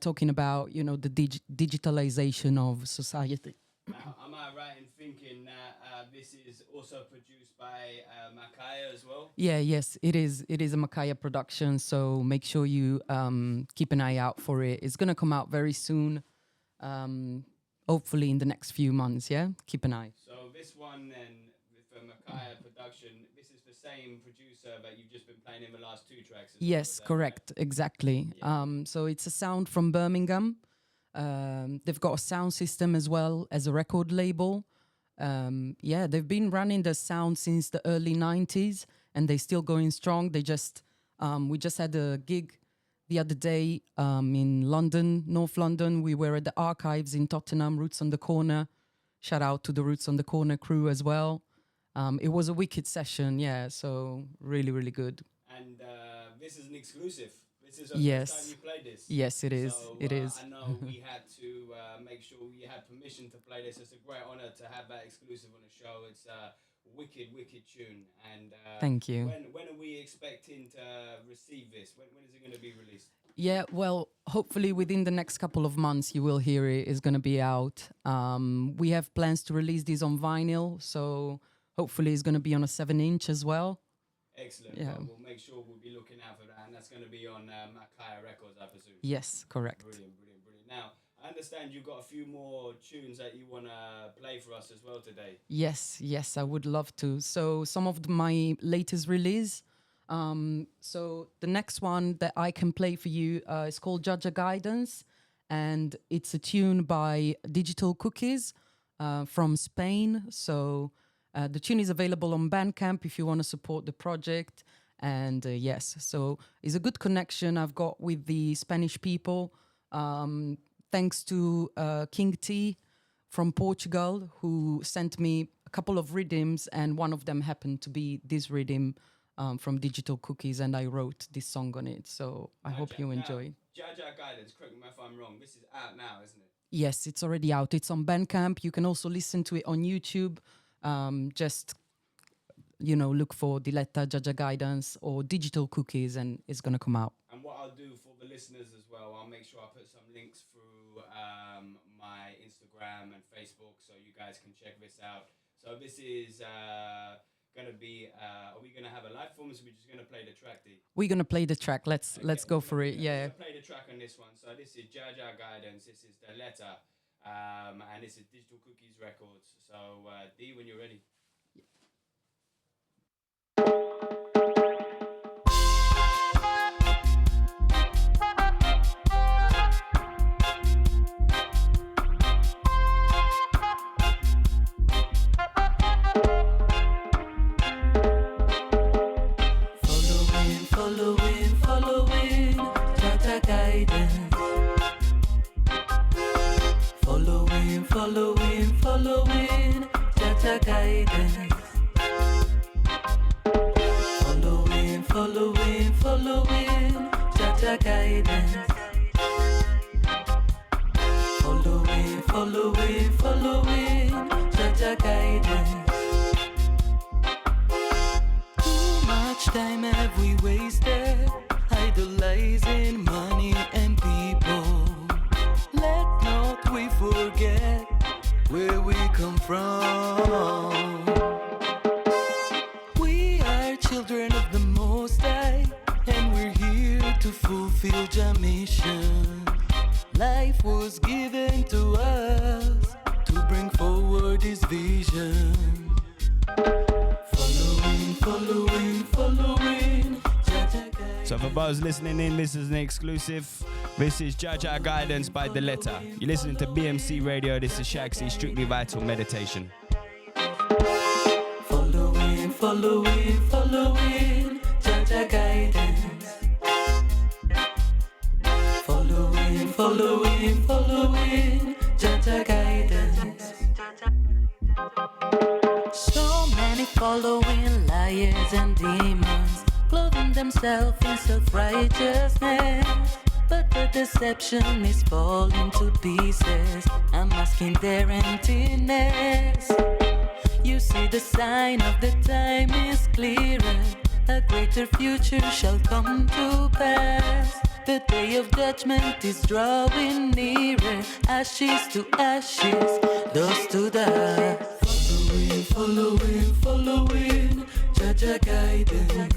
talking about, you know, the digitalization of society. Now, am I right in thinking that this is also produced by Makaya as well? Yeah, yes, it is. It is a Makaya production, so make sure you keep an eye out for it. It's going to come out very soon, hopefully in the next few months, yeah? Keep an eye. So this one then, with the Makaya production, this is the same producer that you've just been playing in the last two tracks as Yes, well, correct, right? exactly. Yeah. So it's a sound from Birmingham. They've got a sound system as well as a record label. Yeah, they've been running the sound since the early 90s and they're still going strong. They just, we just had a gig the other day in London, North London. We were at the Archives in Tottenham, Roots on the Corner. Shout out to the Roots on the Corner crew as well. It was a wicked session, yeah, so really, really good. And this is an exclusive. This is the Yes. first time you played this. Yes, it is. So, It is. I know we had to make sure we had permission to play this. It's a great honor to have that exclusive on the show. It's a wicked, wicked tune. And Thank you. When are we expecting to receive this? When is it going to be released? Yeah, well, hopefully within the next couple of months you will hear it. It's going to be out. We have plans to release this on vinyl, so hopefully it's going to be on a 7-inch as well. Excellent. Yeah. Well, we'll make sure we'll be looking out for that. And that's going to be on Makaya Records, I presume. Yes, correct. Brilliant, brilliant, brilliant. Now, I understand you've got a few more tunes that you want to play for us as well today. Yes, I would love to. So some of my latest release. So the next one that I can play for you is called Jaja Guidance. And it's a tune by Digital Cookies from Spain. So the tune is available on Bandcamp if you want to support the project. And yes, so it's a good connection I've got with the Spanish people. Thanks to King T from Portugal, who sent me a couple of rhythms, and one of them happened to be this rhythm from Digital Cookies, and I wrote this song on it. So I hope you enjoy. Jaja Guidance, correct me if I'm wrong, this is out now, isn't it? Yes, it's already out. It's on Bandcamp. You can also listen to it on YouTube. Just, look for Diletta, Jaja Guidance or Digital Cookies and it's going to come out. And what I'll do for the listeners as well, I'll make sure I put some links through my Instagram and Facebook so you guys can check this out. So this is going to be, are we going to have a live performance or are we just going to play the track, D? We're going to play the track. Let's go for it. Yeah. We're going to play the track on this one. So this is Jaja Guidance, this is Diletta, and this is Digital Cookies Records. So D, when you're ready. Following, Jaja guidance. Following, Jaja guidance. Following, Jaja guidance. Following, Jaja guidance. Too much time have we wasted, idolizing money and people. Let not we forget where we come from. We are children of the Most High, and we're here to fulfill Jah mission. Life was given to us to bring forward His vision. Following. So for those listening in, this is an exclusive. This is Jaja Guidance by Diletta. You're listening to BMC Radio. This is Shaxi, Strictly Vital Meditation. Following, Jaja guidance. Following, Jaja guidance. So many following liars and demons, clothing themselves in self-righteousness. But the deception is falling to pieces, unmasking their emptiness. You see the sign of the time is clearer. A greater future shall come to pass. The day of judgment is drawing nearer. Ashes to ashes, dust to dust. Following, Jaja guidance.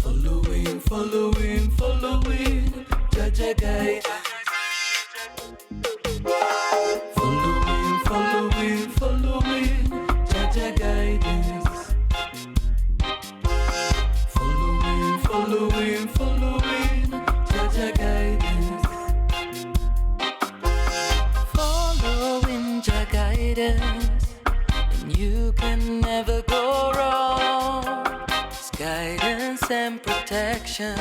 Following, Jaja guidance. Following, Jaja guidance. Following, Jaja guidance. Following Jah guidance, and you can never go wrong. It's guidance and protection.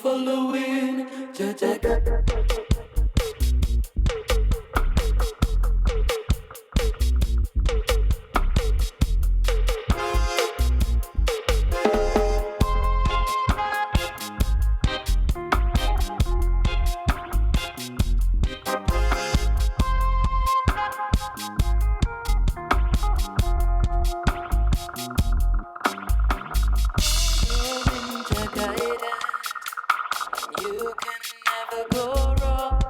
Following, Jaja. You can never go wrong.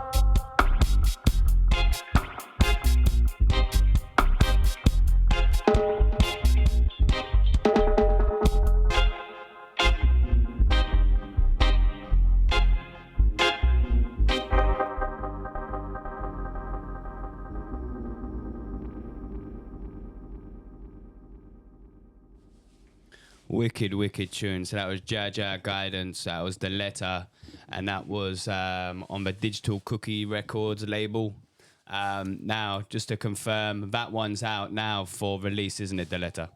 Wicked, wicked tune. So that was Jaja Guidance, that was Diletta, and that was on the Digital Cookie Records label. Now, just to confirm, that one's out now for release, isn't it, Diletta?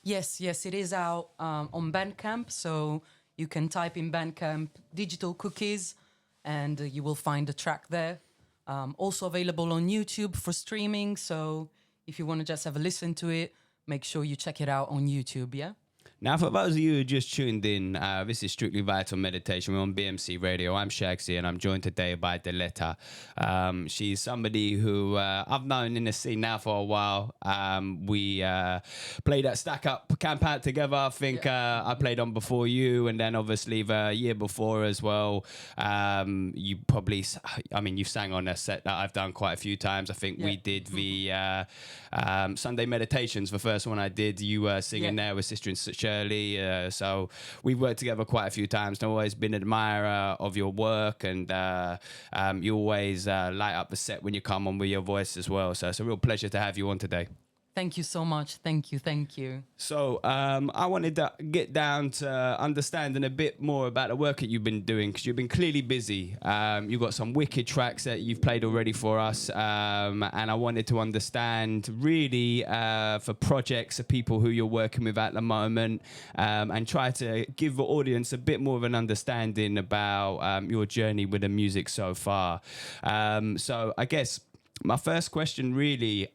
Yes, it is out on Bandcamp, so you can type in Bandcamp Digital Cookies and you will find the track there. Also available on YouTube for streaming, so if you want to just have a listen to it, make sure you check it out on YouTube, yeah? Now, for those of you who just tuned in, this is Strictly Vital Meditation. We're on BMC Radio. I'm Shagsy, and I'm joined today by Diletta. She's somebody who I've known in the scene now for a while. We played at Stack Up Camp Out together. I think I played on before you, and then obviously the year before as well. You probably, you've sang on a set that I've done quite a few times. I think we did the Sunday Meditations, the first one I did. You were singing there with Sister and Shirley. So we've worked together quite a few times. And I've always been an admirer of your work, and you always light up the set when you come on with your voice as well. So it's a real pleasure to have you on today. Thank you so much. Thank you. So I wanted to get down to understanding a bit more about the work that you've been doing, because you've been clearly busy. You've got some wicked tracks that you've played already for us, and I wanted to understand really for projects of people who you're working with at the moment, and try to give the audience a bit more of an understanding about your journey with the music so far. So I guess my first question really,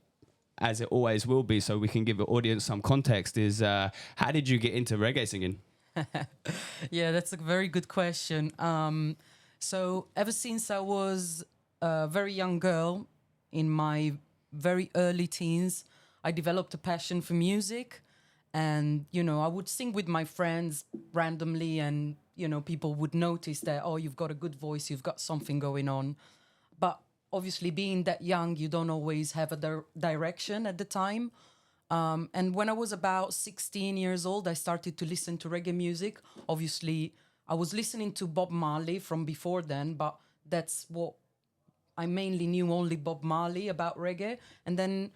as it always will be, so we can give the audience some context, is how did you get into reggae singing? Yeah, that's a very good question. So ever since I was a very young girl, in my very early teens, I developed a passion for music. And, I would sing with my friends randomly, and, people would notice that, oh, you've got a good voice, you've got something going on. But obviously, being that young, you don't always have a direction at the time. And when I was about 16 years old, I started to listen to reggae music. Obviously, I was listening to Bob Marley from before then, but that's what I mainly knew, only Bob Marley about reggae. And then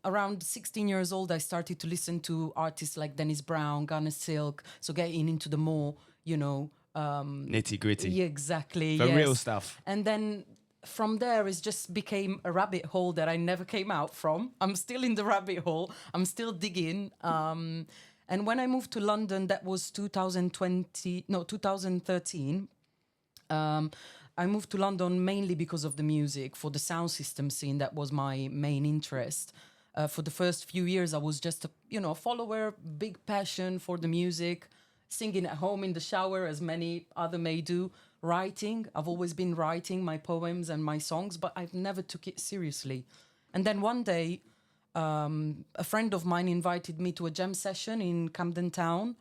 around 16 years old, I started to listen to artists like Dennis Brown, Gunna Silk, so getting into the more, nitty gritty. Yeah, exactly. The real stuff. And then from there, it just became a rabbit hole that I never came out from. I'm still in the rabbit hole. I'm still digging. And when I moved to London, that was 2013. I moved to London mainly because of the music, for the sound system scene. That was my main interest. For the first few years, I was just a follower, big passion for the music, singing at home in the shower, as many other may do. Writing, I've always been writing my poems and my songs, but I've never took it seriously. And then one day, a friend of mine invited me to a jam session in Camden Town.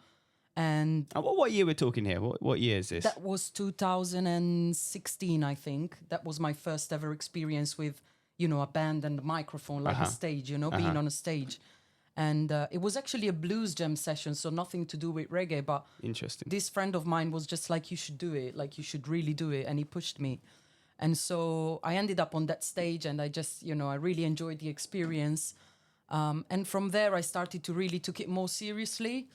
And what year we're talking here? What year is this? That was 2016, I think. That was my first ever experience with, a band and a microphone, like a stage, being on a stage. And it was actually a blues jam session, so nothing to do with reggae. But Interesting. this friend of mine was just like, you should do it, like you should really do it, and he pushed me. And so I ended up on that stage, and I just, I really enjoyed the experience. And from there, I started to really took it more seriously.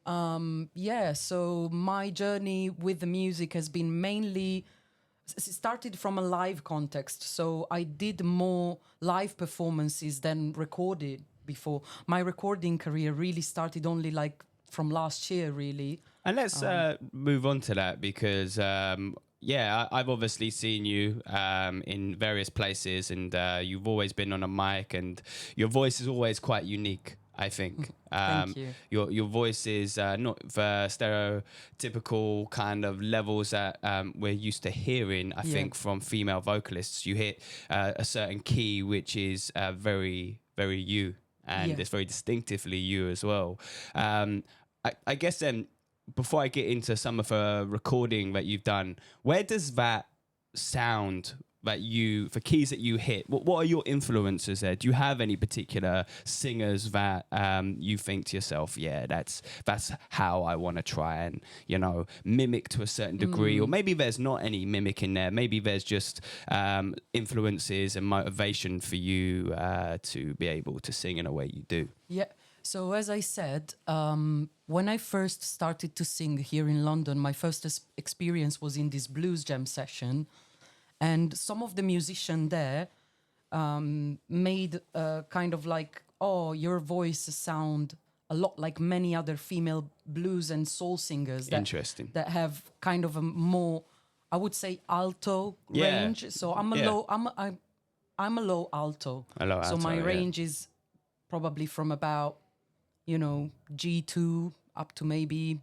So my journey with the music has been mainly started from a live context. So I did more live performances than recorded before. My recording career really started only like from last year, really. And let's move on to that because, I've obviously seen you in various places, and you've always been on a mic, and your voice is always quite unique, I think. Thank you. Your voice is not the stereotypical kind of levels that we're used to hearing, I think, from female vocalists. You hit a certain key, which is very, very you, and it's very distinctively you as well. I guess then, before I get into some of the recording that you've done, where does that sound that the keys that you hit, what are your influences there? Do you have any particular singers that you think to yourself, that's how I want to try and, mimic to a certain degree? Or maybe there's not any mimic in there. Maybe there's just influences and motivation for you to be able to sing in a way you do. Yeah. So as I said, when I first started to sing here in London, my first experience was in this blues jam session. And some of the musicians there made kind of like, your voice sound a lot like many other female blues and soul singers. Interesting. That have kind of a more, I would say, alto range. So I'm a low, I'm a low alto. So my range is probably from about, G2 up to maybe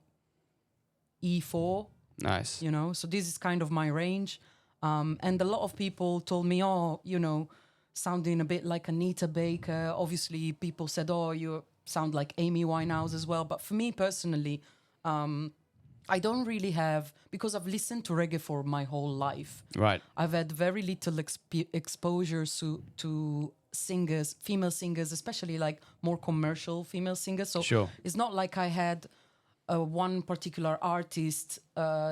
E4. Nice. So this is kind of my range. And a lot of people told me, sounding a bit like Anita Baker. Obviously, people said, you sound like Amy Winehouse as well. But for me personally, I don't really have, because I've listened to reggae for my whole life. Right. I've had very little exposure to singers, female singers, especially like more commercial female singers. So it's not like I had one particular artist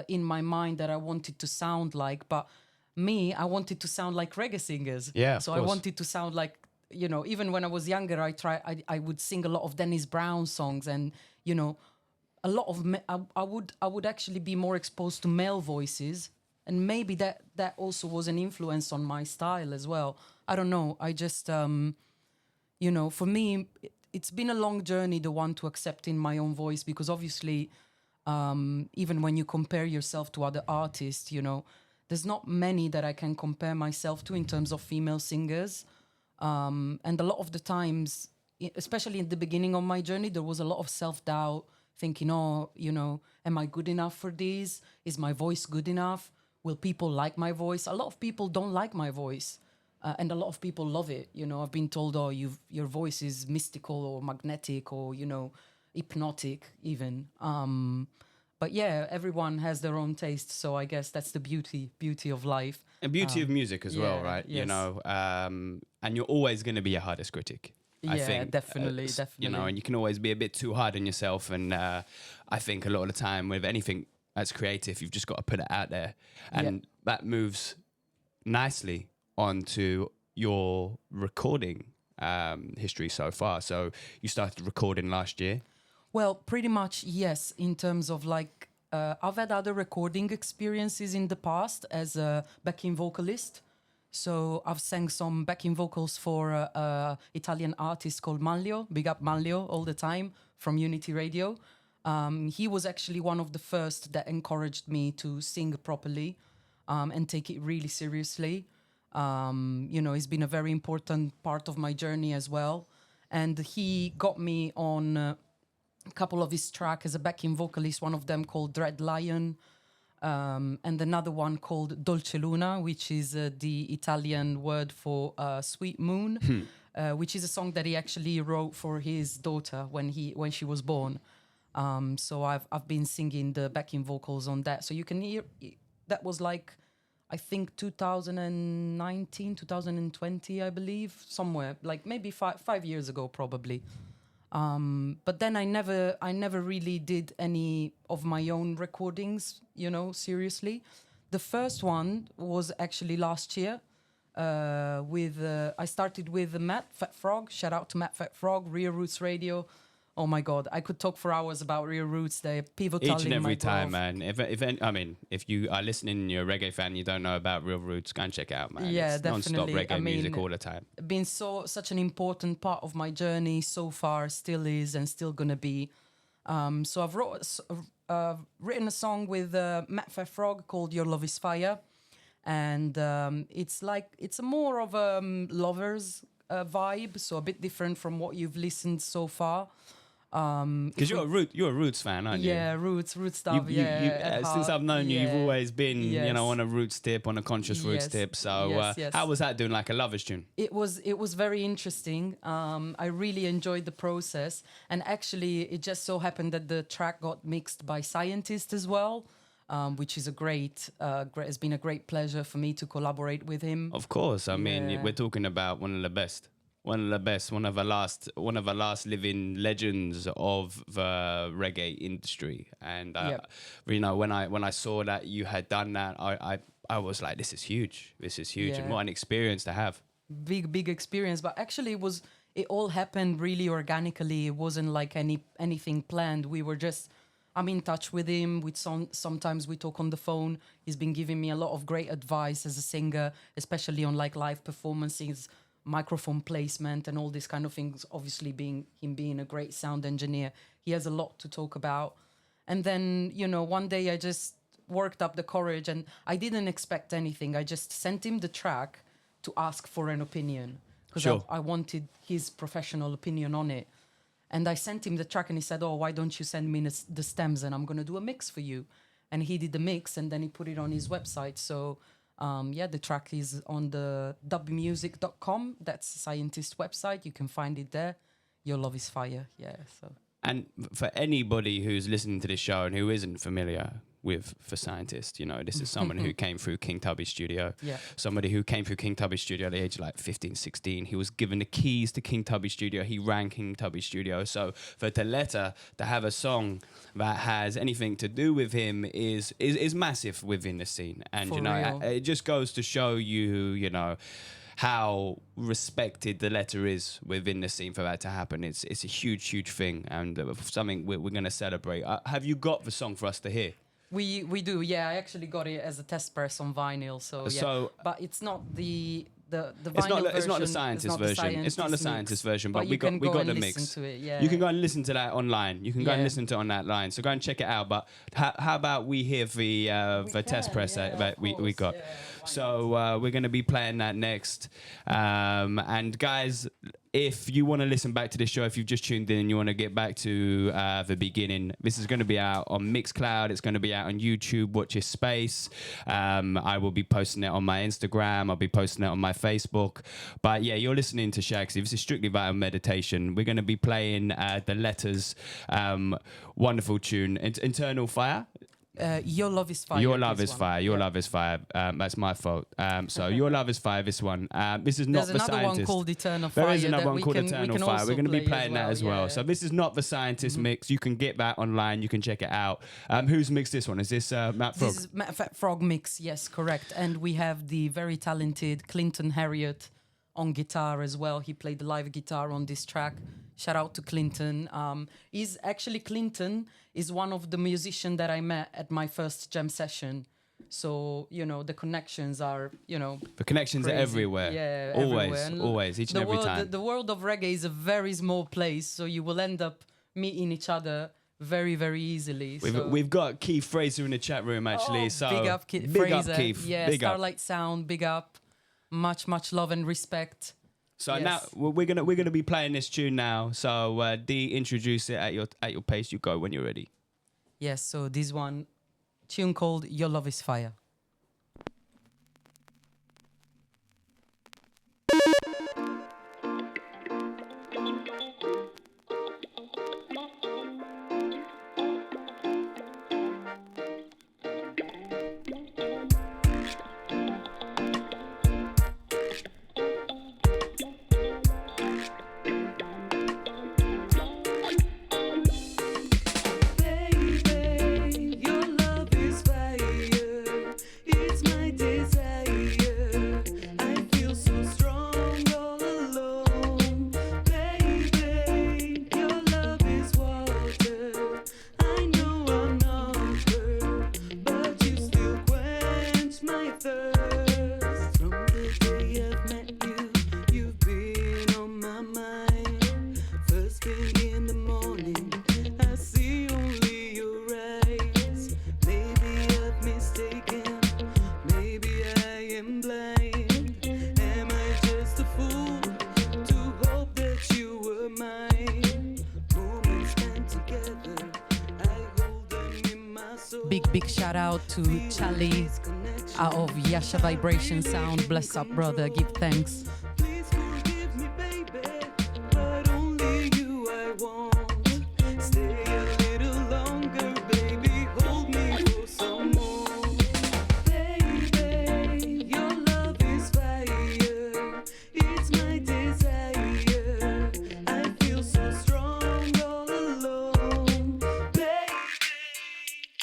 in my mind that I wanted to sound like, but I wanted to sound like reggae singers. Yeah. So I wanted to sound like, even when I was younger, I would sing a lot of Dennis Brown songs, and a lot of I would actually be more exposed to male voices, and maybe that also was an influence on my style as well. I don't know. I just for me, it's been a long journey, the one to accepting my own voice, because obviously, even when you compare yourself to other artists, there's not many that I can compare myself to in terms of female singers. And a lot of the times, especially in the beginning of my journey, there was a lot of self-doubt, thinking, am I good enough for this? Is my voice good enough? Will people like my voice? A lot of people don't like my voice. And a lot of people love it. I've been told, your voice is mystical or magnetic or, hypnotic even. But everyone has their own taste. So I guess that's the beauty of life. And beauty of music as well, right? Yes. And you're always going to be a hardest critic. I think, definitely. And you can always be a bit too hard on yourself. And I think a lot of the time with anything that's creative, you've just got to put it out there. And that moves nicely onto your recording history so far. So you started recording last year? Well, pretty much, yes, in terms of like, I've had other recording experiences in the past as a backing vocalist. So I've sang some backing vocals for an Italian artist called Manlio, big up Manlio all the time, from Unity Radio. He was actually one of the first that encouraged me to sing properly and take it really seriously. He's been a very important part of my journey as well. And he got me on a couple of his tracks as a backing vocalist, one of them called Dread Lion, and another one called Dolce Luna, which is the Italian word for sweet moon, which is a song that he actually wrote for his daughter when she was born. So I've been singing the backing vocals on that. So you can hear, that was like, I think 2019, 2020, I believe, somewhere, like maybe five years ago, probably. But then I never really did any of my own recordings, seriously. The first one was actually last year. I started with Matt Fat Frog. Shout out to Matt Fat Frog, Real Roots Radio. Oh my God, I could talk for hours about Real Roots. They're pivotal Each and in my every time, growth. man. If you are listening and you're a reggae fan, you don't know about Real Roots, go and check it out, man. Yeah, it's definitely. non-stop reggae music all the time. Been such an important part of my journey so far, still is, and still gonna be. So I've written a song with Matt Fat Frog called "Your Love Is Fire," and it's a more of a lovers vibe, so a bit different from what you've listened so far. Because you're a Roots fan, aren't you? Yeah, roots stuff. Since I've known you, you've always been, Yes. on a Roots tip, on a conscious Roots Yes. tip. So, Yes. how was that doing like a lovers tune? It was very interesting. I really enjoyed the process, and actually, it just so happened that the track got mixed by Scientist as well, which is it's been a great pleasure for me to collaborate with him. Of course, I mean, Yeah. we're talking about one of the best, one of the last living legends of the reggae industry. And Yep. when I saw that you had done that, I was like, this is huge, and Yeah. what an experience to have. Big experience, but actually it all happened really organically. It wasn't like anything planned. I'm in touch with him. Sometimes we talk on the phone. He's been giving me a lot of great advice as a singer, especially on like live performances, microphone placement and all these kind of things. Obviously being a great sound engineer, he has a lot to talk about. And then, one day I just worked up the courage, and I didn't expect anything. I just sent him the track to ask for an opinion, because Sure. I wanted his professional opinion on it. And I sent him the track, and he said, "Oh, why don't you send me the stems, and I'm going to do a mix for you." And he did the mix, and then he put it on his website. So, the track is on the dubmusic.com. That's the Scientist website. You can find it there. Your Love Is Fire. Yeah, so... And for anybody who's listening to this show and who isn't familiar with For Scientist, this is someone who came through King Tubby's studio. Yeah. Somebody who came through King Tubby's studio at the age of like 15, 16. He was given the keys to King Tubby's studio. He ran King Tubby's studio. So for Diletta to have a song that has anything to do with him is massive within the scene. And, For real. it just goes to show you, how respected the letter is within the scene for that to happen. It's a huge thing, and something we're going to celebrate. Have you got the song for us to hear? We do, yeah. I actually got it as a test press on vinyl, so yeah. So- but it's not the vinyl It's not the version, scientist version. It's not the scientist version, but you we got can go the and mix. listen to it, yeah. You can go and listen to that online. You can go and Yeah. listen to it on that line. So go and check it out. But how about we hear the test press that we got? Yeah, so we're going to be playing that next. And guys, if you want to listen back to this show, if you've just tuned in and you want to get back to the beginning, this is going to be out on Mixcloud. It's going to be out on YouTube. Watch your space. I will be posting it on my Instagram. I'll be posting it on my Facebook. But yeah, you're listening to Shagsy. This is Strictly Vital Meditation. We're going to be playing the Letters. Wonderful tune. Internal Fire. Your Love Is Fire. Your Love this Is one. Fire. Your Yeah. Love Is Fire. That's my fault. So Your Love Is Fire. This one. This is not There's the another one Scientist. called Eternal Fire. There is another that one we called can- Eternal we can Fire. also We're going to be play playing that as well. yeah. So this is not the Scientist mix. You can get that online. You can check it out. Who's mixed this one? Is this Matt Frog? This is Fat Frog mix, yes, correct. And we have the very talented Clinton Harriott on guitar as well. He played the live guitar on this track. Shout out to Clinton. Clinton is one of the musicians that I met at my first jam session. So, the connections are, The connections crazy. are everywhere. Yeah, always, everywhere. And always, each and every time. The world of reggae is a very small place, so you will end up meeting each other very, very easily. We've got Keith Fraser in the chat room actually. Oh, so big up, Fraser. Big up, Keith. Yeah, big up. Starlight Sound, big up. Much love and respect. So Yes. now we're gonna be playing this tune now. So D, introduce it at your pace. You go when you're ready. Yes, so this one, tune called Your Love Is Fire. Big shout out to Charlie out of Yasha Vibration Sound. Bless up, brother. Give thanks. Please forgive me, baby, but only you I want. Stay a little longer, baby, hold me for some more. Baby, your love is fire, it's my desire. I feel so strong all alone. Baby,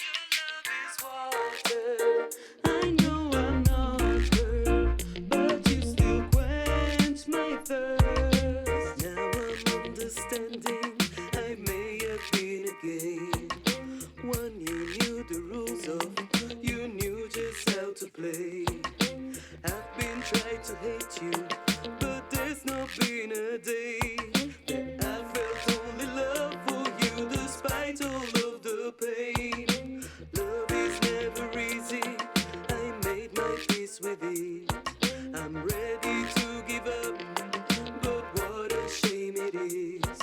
your love is water. I know I'm not her, but you still quench my thirst. Now I'm understanding I may have been a game. One you knew the rules of, you knew just how to play. I've been trying to hate you, but there's not been a day that I felt only love for you, despite all of the pain. Love is never easy, I made my peace with it. I'm ready to give up, but what a shame it is.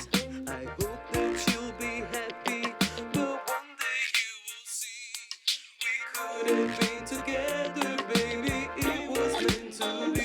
I hope that you'll be happy, but one day you will see we could have been together, baby. It was meant to be.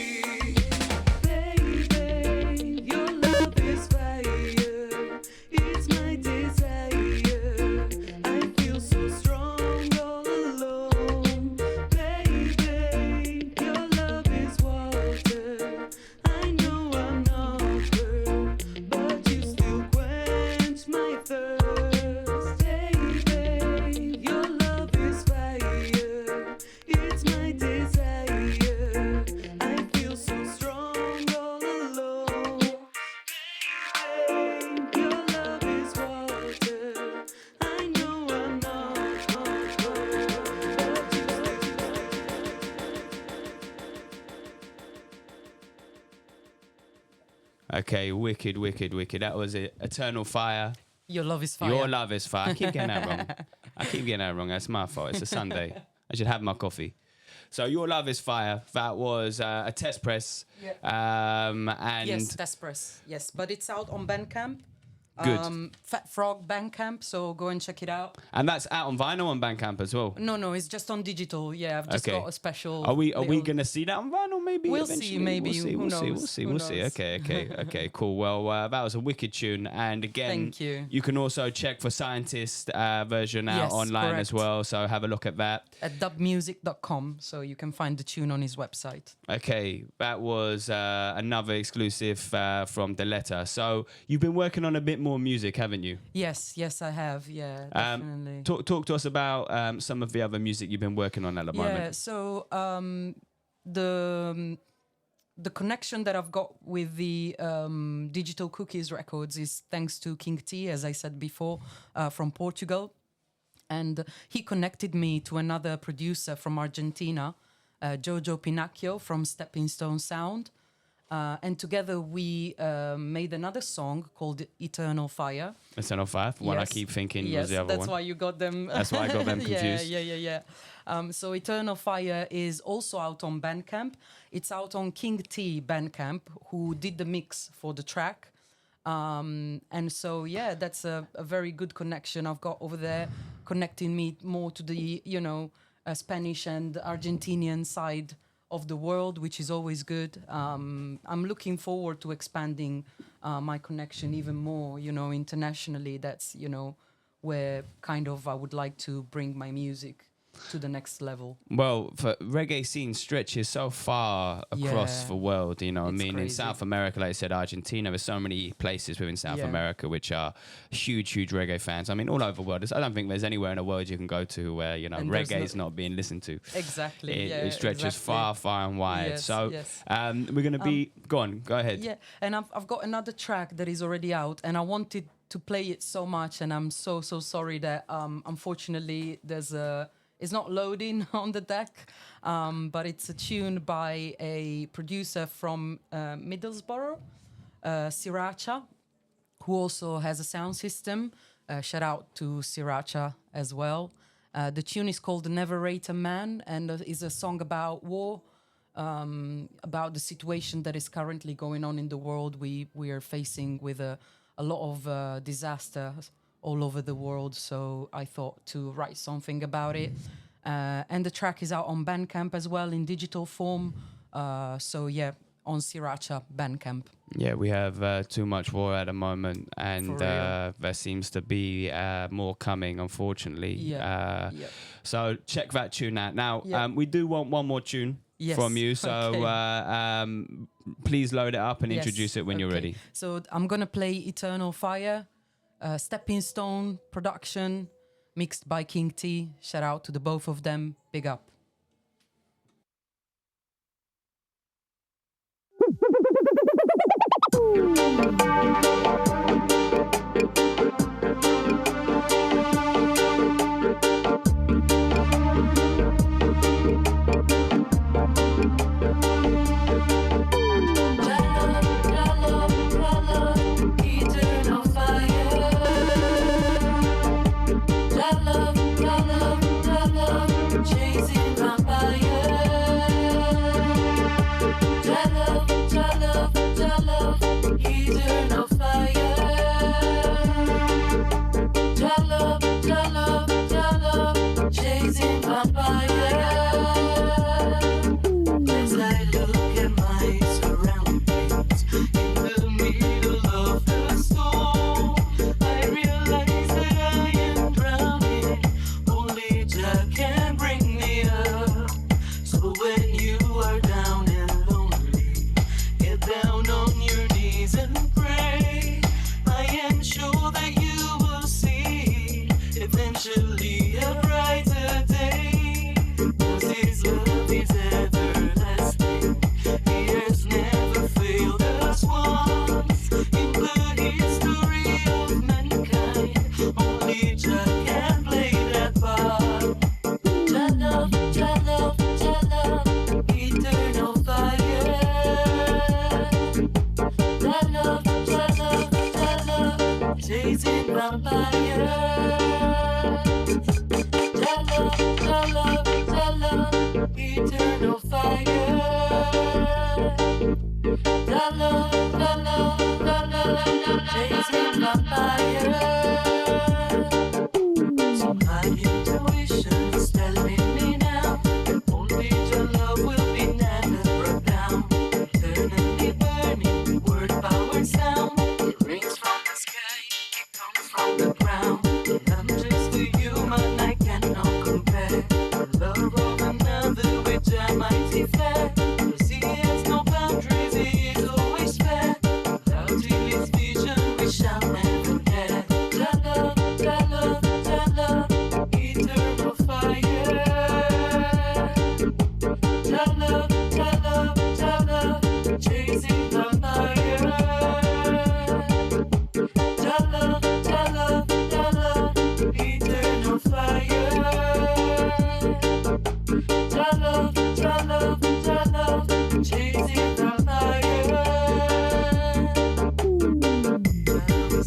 Baby, your love is fire, it's my desire. I feel so strong all alone. Baby, your love is water. I know I'm not her, but you still quench my thirst. Baby, your love is fire, it's my desire. I feel so strong all alone. Baby, your love is water. I know I'm not her, but you Okay, wicked, wicked, wicked. That was it. Eternal Fire. Your love is fire. Your love is fire. I keep getting that wrong. I keep getting that wrong. That's my fault. It's a Sunday. I should have my coffee. So Your Love is Fire. That was a test press. And Yes, test press. Yes, but it's out on Bandcamp. Good. Fat Frog Bandcamp, so go and check it out. and that's out on vinyl and Bandcamp as well. No, it's just on digital. Yeah, I've just Okay. got a special. Are we little- gonna see that on vinyl? Maybe We'll eventually? see, maybe. We'll see. Who We'll see. knows? We'll see. Who We'll see. knows? Okay. Cool. Well, that was a wicked tune, and again, Thank you. You can also check for Scientist version out Yes, online as correct. well. So have a look at that. At dubmusic.com, so you can find the tune on his website. Okay, that was another exclusive from Diletta. So you've been working on a bit more music, haven't you? Yes, I have. Yeah, definitely. Talk to us about some of the other music you've been working on at the Yeah, moment. so the connection that I've got with the Digital Cookies Records is thanks to King T, as I said before, from Portugal. And he connected me to another producer from Argentina, Jojo Pinacchio from Stepping Stone Sound. And together we made another song called Eternal Fire. Eternal Fire, one I Yes. keep thinking Yes, was the other that's one. why you got them. That's why I got them confused. Yeah. So Eternal Fire is also out on Bandcamp. It's out on King T Bandcamp, who did the mix for the track. And so, yeah, that's a very good connection I've got over there, connecting me more to the, Spanish and Argentinian side of the world, which is always good. I'm looking forward to expanding my connection even more, internationally. That's, where kind of I would like to bring my music to the next level. Well, for reggae scene stretches so far across Yeah. the world, I It's mean, in crazy. South America, like I said, Argentina, there's so many places within South Yeah. America which are huge reggae fans. I mean, all over the world. I don't think there's anywhere in the world you can go to where, And there's reggae is not being listened to. Exactly. It stretches exactly. far and wide. Yes, so yes. we're going to be... go on, go ahead. Yeah, and I've got another track that is already out, and I wanted to play it so much, and I'm so sorry that unfortunately it's not loading on the deck, but it's a tune by a producer from Middlesbrough, Sriracha, who also has a sound system. Shout out to Sriracha as well. The tune is called "Never Rate a Man" and is a song about war. About the situation that is currently going on in the world. We are facing with a lot of disasters all over the world. So I thought to write something about it. And the track is out on Bandcamp as well in digital form. So yeah, on Sriracha Bandcamp. Yeah, we have too much war at the moment, and For real. there seems to be more coming, unfortunately. Yeah. Yeah. So check that tune out. Now, Yeah. we do want one more tune Yes. from you, so Okay. please load it up and Yes, introduce it when you're okay. ready. So I'm gonna play Eternal Fire, Stepping Stone production, mixed by King T. Shout out to the both of them. Big up. Eternal fire. Love, chasing vampire. Love, eternal fire. Love, chasing vampire. As I look at my surroundings in the middle of the storm, I realize that I am drowning. Only Jah can bring me up. So when you are down and lonely, get down on your knees and pray. I am sure that you will see eventually a brighter day. 'Cause His love is everlasting. He has never failed us once. In the history of mankind, only Jah can play that part. Jah love, eternal fire. Jah love, chasing vampire. Jah love, eternal fire. Jah love, chasing vampire. So my intuition is telling me now, only your love will be never brought down. Eternally burning, word, power, sound. It rings from the sky, it comes from the ground. And I'm just a human, I cannot compare. The love of another which I might be fair. 'Cause He has no boundaries, He is always fair. Without His vision, we shall never get. Jah love, eternal fire. Jah love, chasing vampire. Jah love, eternal fire. Jah love, chasing vampire.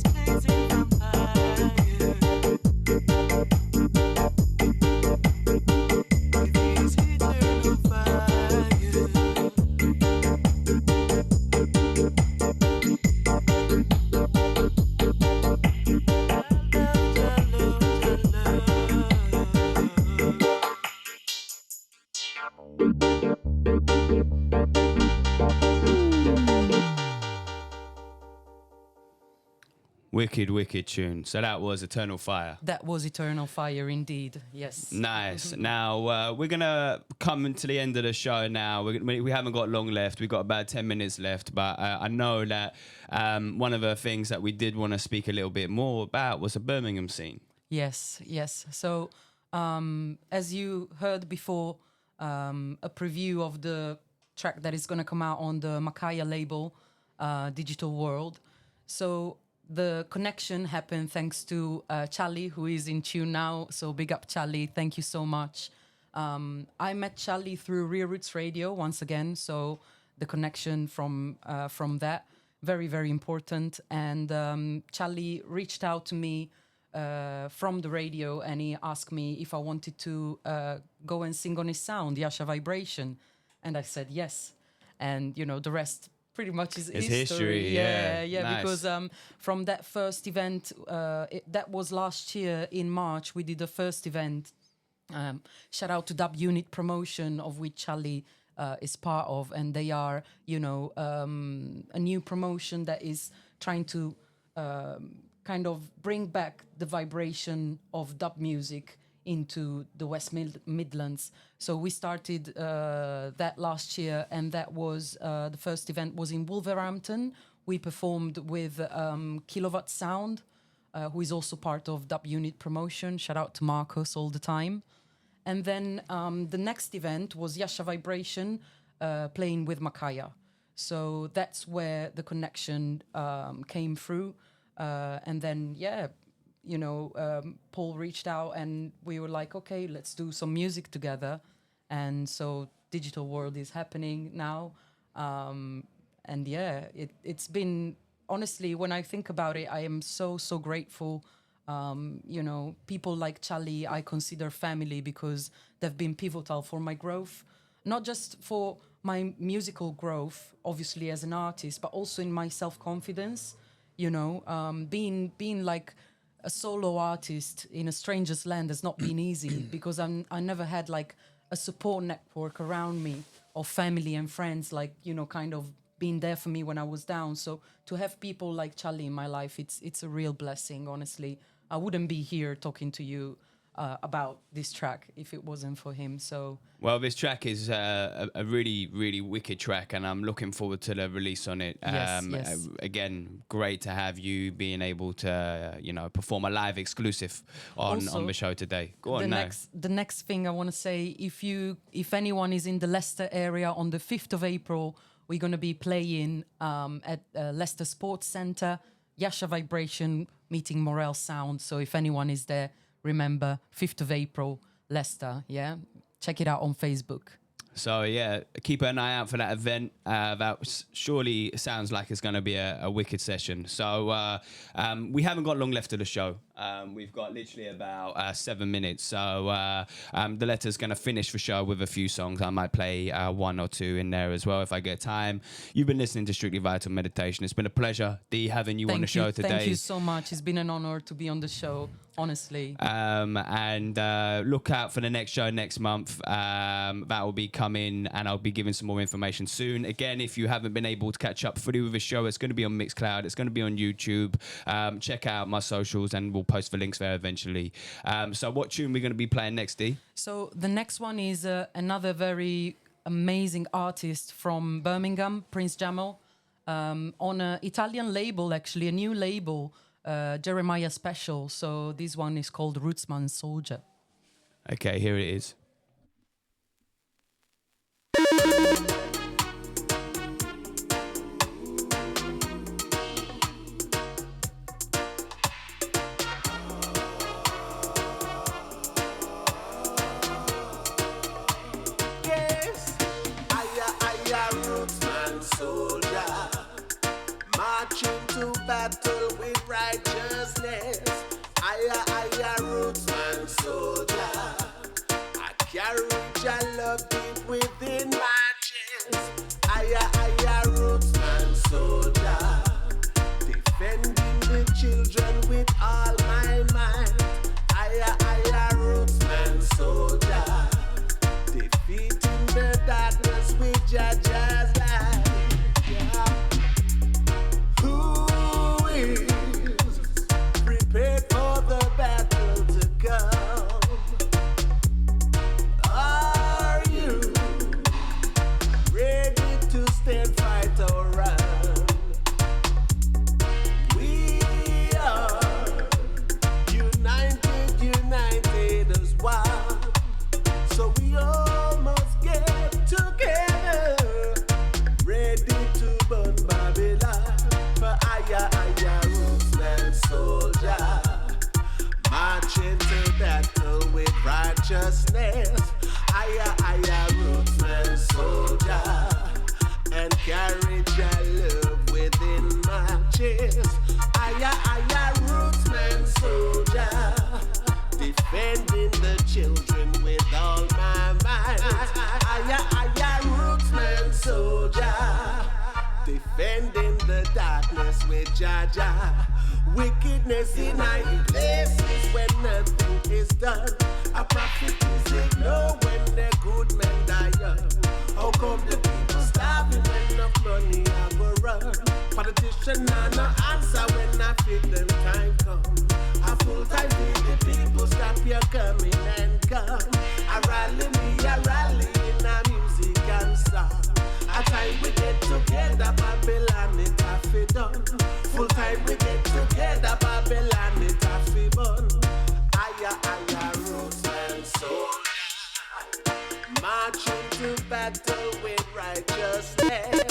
Chasing vampire. His eternal fire. Wicked tune. So that was Eternal Fire. That was Eternal Fire indeed. Yes. Nice. Now, we're going to come to the end of the show now. We haven't got long left. We've got about 10 minutes left. But I know that one of the things that we did want to speak a little bit more about was the Birmingham scene. Yes. So, as you heard before, a preview of the track that is going to come out on the Makaya label, Digital World. So the connection happened thanks to Charlie, who is in tune now. So big up, Charlie. Thank you so much. I met Charlie through Real Roots Radio once again. So the connection from that, very, very important. And Charlie reached out to me from the radio, and he asked me if I wanted to go and sing on his sound, Yasha Vibration. And I said yes. And, the rest pretty much is It's history. history, yeah. Nice. Because from that first event, that was last year in March, we did the first event. Shout out to Dub Unit Promotion, of which Charlie is part of, and they are, a new promotion that is trying to kind of bring back the vibration of dub music into the West Midlands. So we started that last year, and that was the first event was in Wolverhampton. We performed with Kilowatt Sound, who is also part of Dub Unit Promotion. Shout out to Marcus all the time. And then the next event was Yasha Vibration playing with Makaya. So that's where the connection came through. And then, Paul reached out and we were like, okay, let's do some music together. And so Digital World is happening now. It's been, honestly, when I think about it, I am so grateful. People like Charlie, I consider family because they've been pivotal for my growth, not just for my musical growth, obviously as an artist, but also in my self-confidence. Being like a solo artist in a stranger's land has not been easy because I never had like a support network around me of family and friends, like, kind of being there for me when I was down. So to have people like Charlie in my life, it's a real blessing, honestly. I wouldn't be here talking to you about this track if it wasn't for him. So this track is a really, really wicked track, and I'm looking forward to the release on it. Yes. Again, great to have you being able to, perform a live exclusive on the show today. Go on now. The next thing I want to say, if anyone is in the Leicester area on the 5th of April, we're going to be playing at Leicester Sports Centre, Yasha Vibration meeting Morel Sound. So if anyone is there, remember 5th of April, Leicester. Yeah, check it out on Facebook. So yeah, keep an eye out for that event. That surely sounds like it's going to be a wicked session. So we haven't got long left of the show. We've got literally about 7 minutes. So Diletta's going to finish the show with a few songs. I might play one or two in there as well if I get time. You've been listening to Strictly Vital Meditation. It's been a pleasure, Dee, having you on the show today. Thank you so much. It's been an honor to be on the show, honestly. And look out for the next show next month. That will be coming, and I'll be giving some more information soon. Again, if you haven't been able to catch up fully with the show, it's going to be on Mixcloud. It's going to be on YouTube. Check out my socials, and we'll post the links there eventually. So what tune we're going to be playing next, Dee? So the next one is another very amazing artist from Birmingham, Prince Jamal, on an Italian label, actually, a new label, Jeremiah Special. So this one is called Rootsman Soldier. Okay, here it is. Battle with righteousness. I rootsman soldier. I carry your love deep within my chest. I rootsman soldier. Defending the children with all my might. I rootsman soldier. Defeating the darkness with Jaja's light. Yeah. Prepared for the battle to come. Are you ready to stand with Jaja. Wickedness in high places when nothing is done. A prophet is ignored when the good men die young. How come the people starving when enough money I go run? Politician no answer when I feel them time come. A full time for the people, stop your coming and come. I rally in a music and song. A time we get together, Babylon it a fi done. Full time we get together, Babylon it a fi bun. Aya, roots and soul. Marching to battle with righteousness.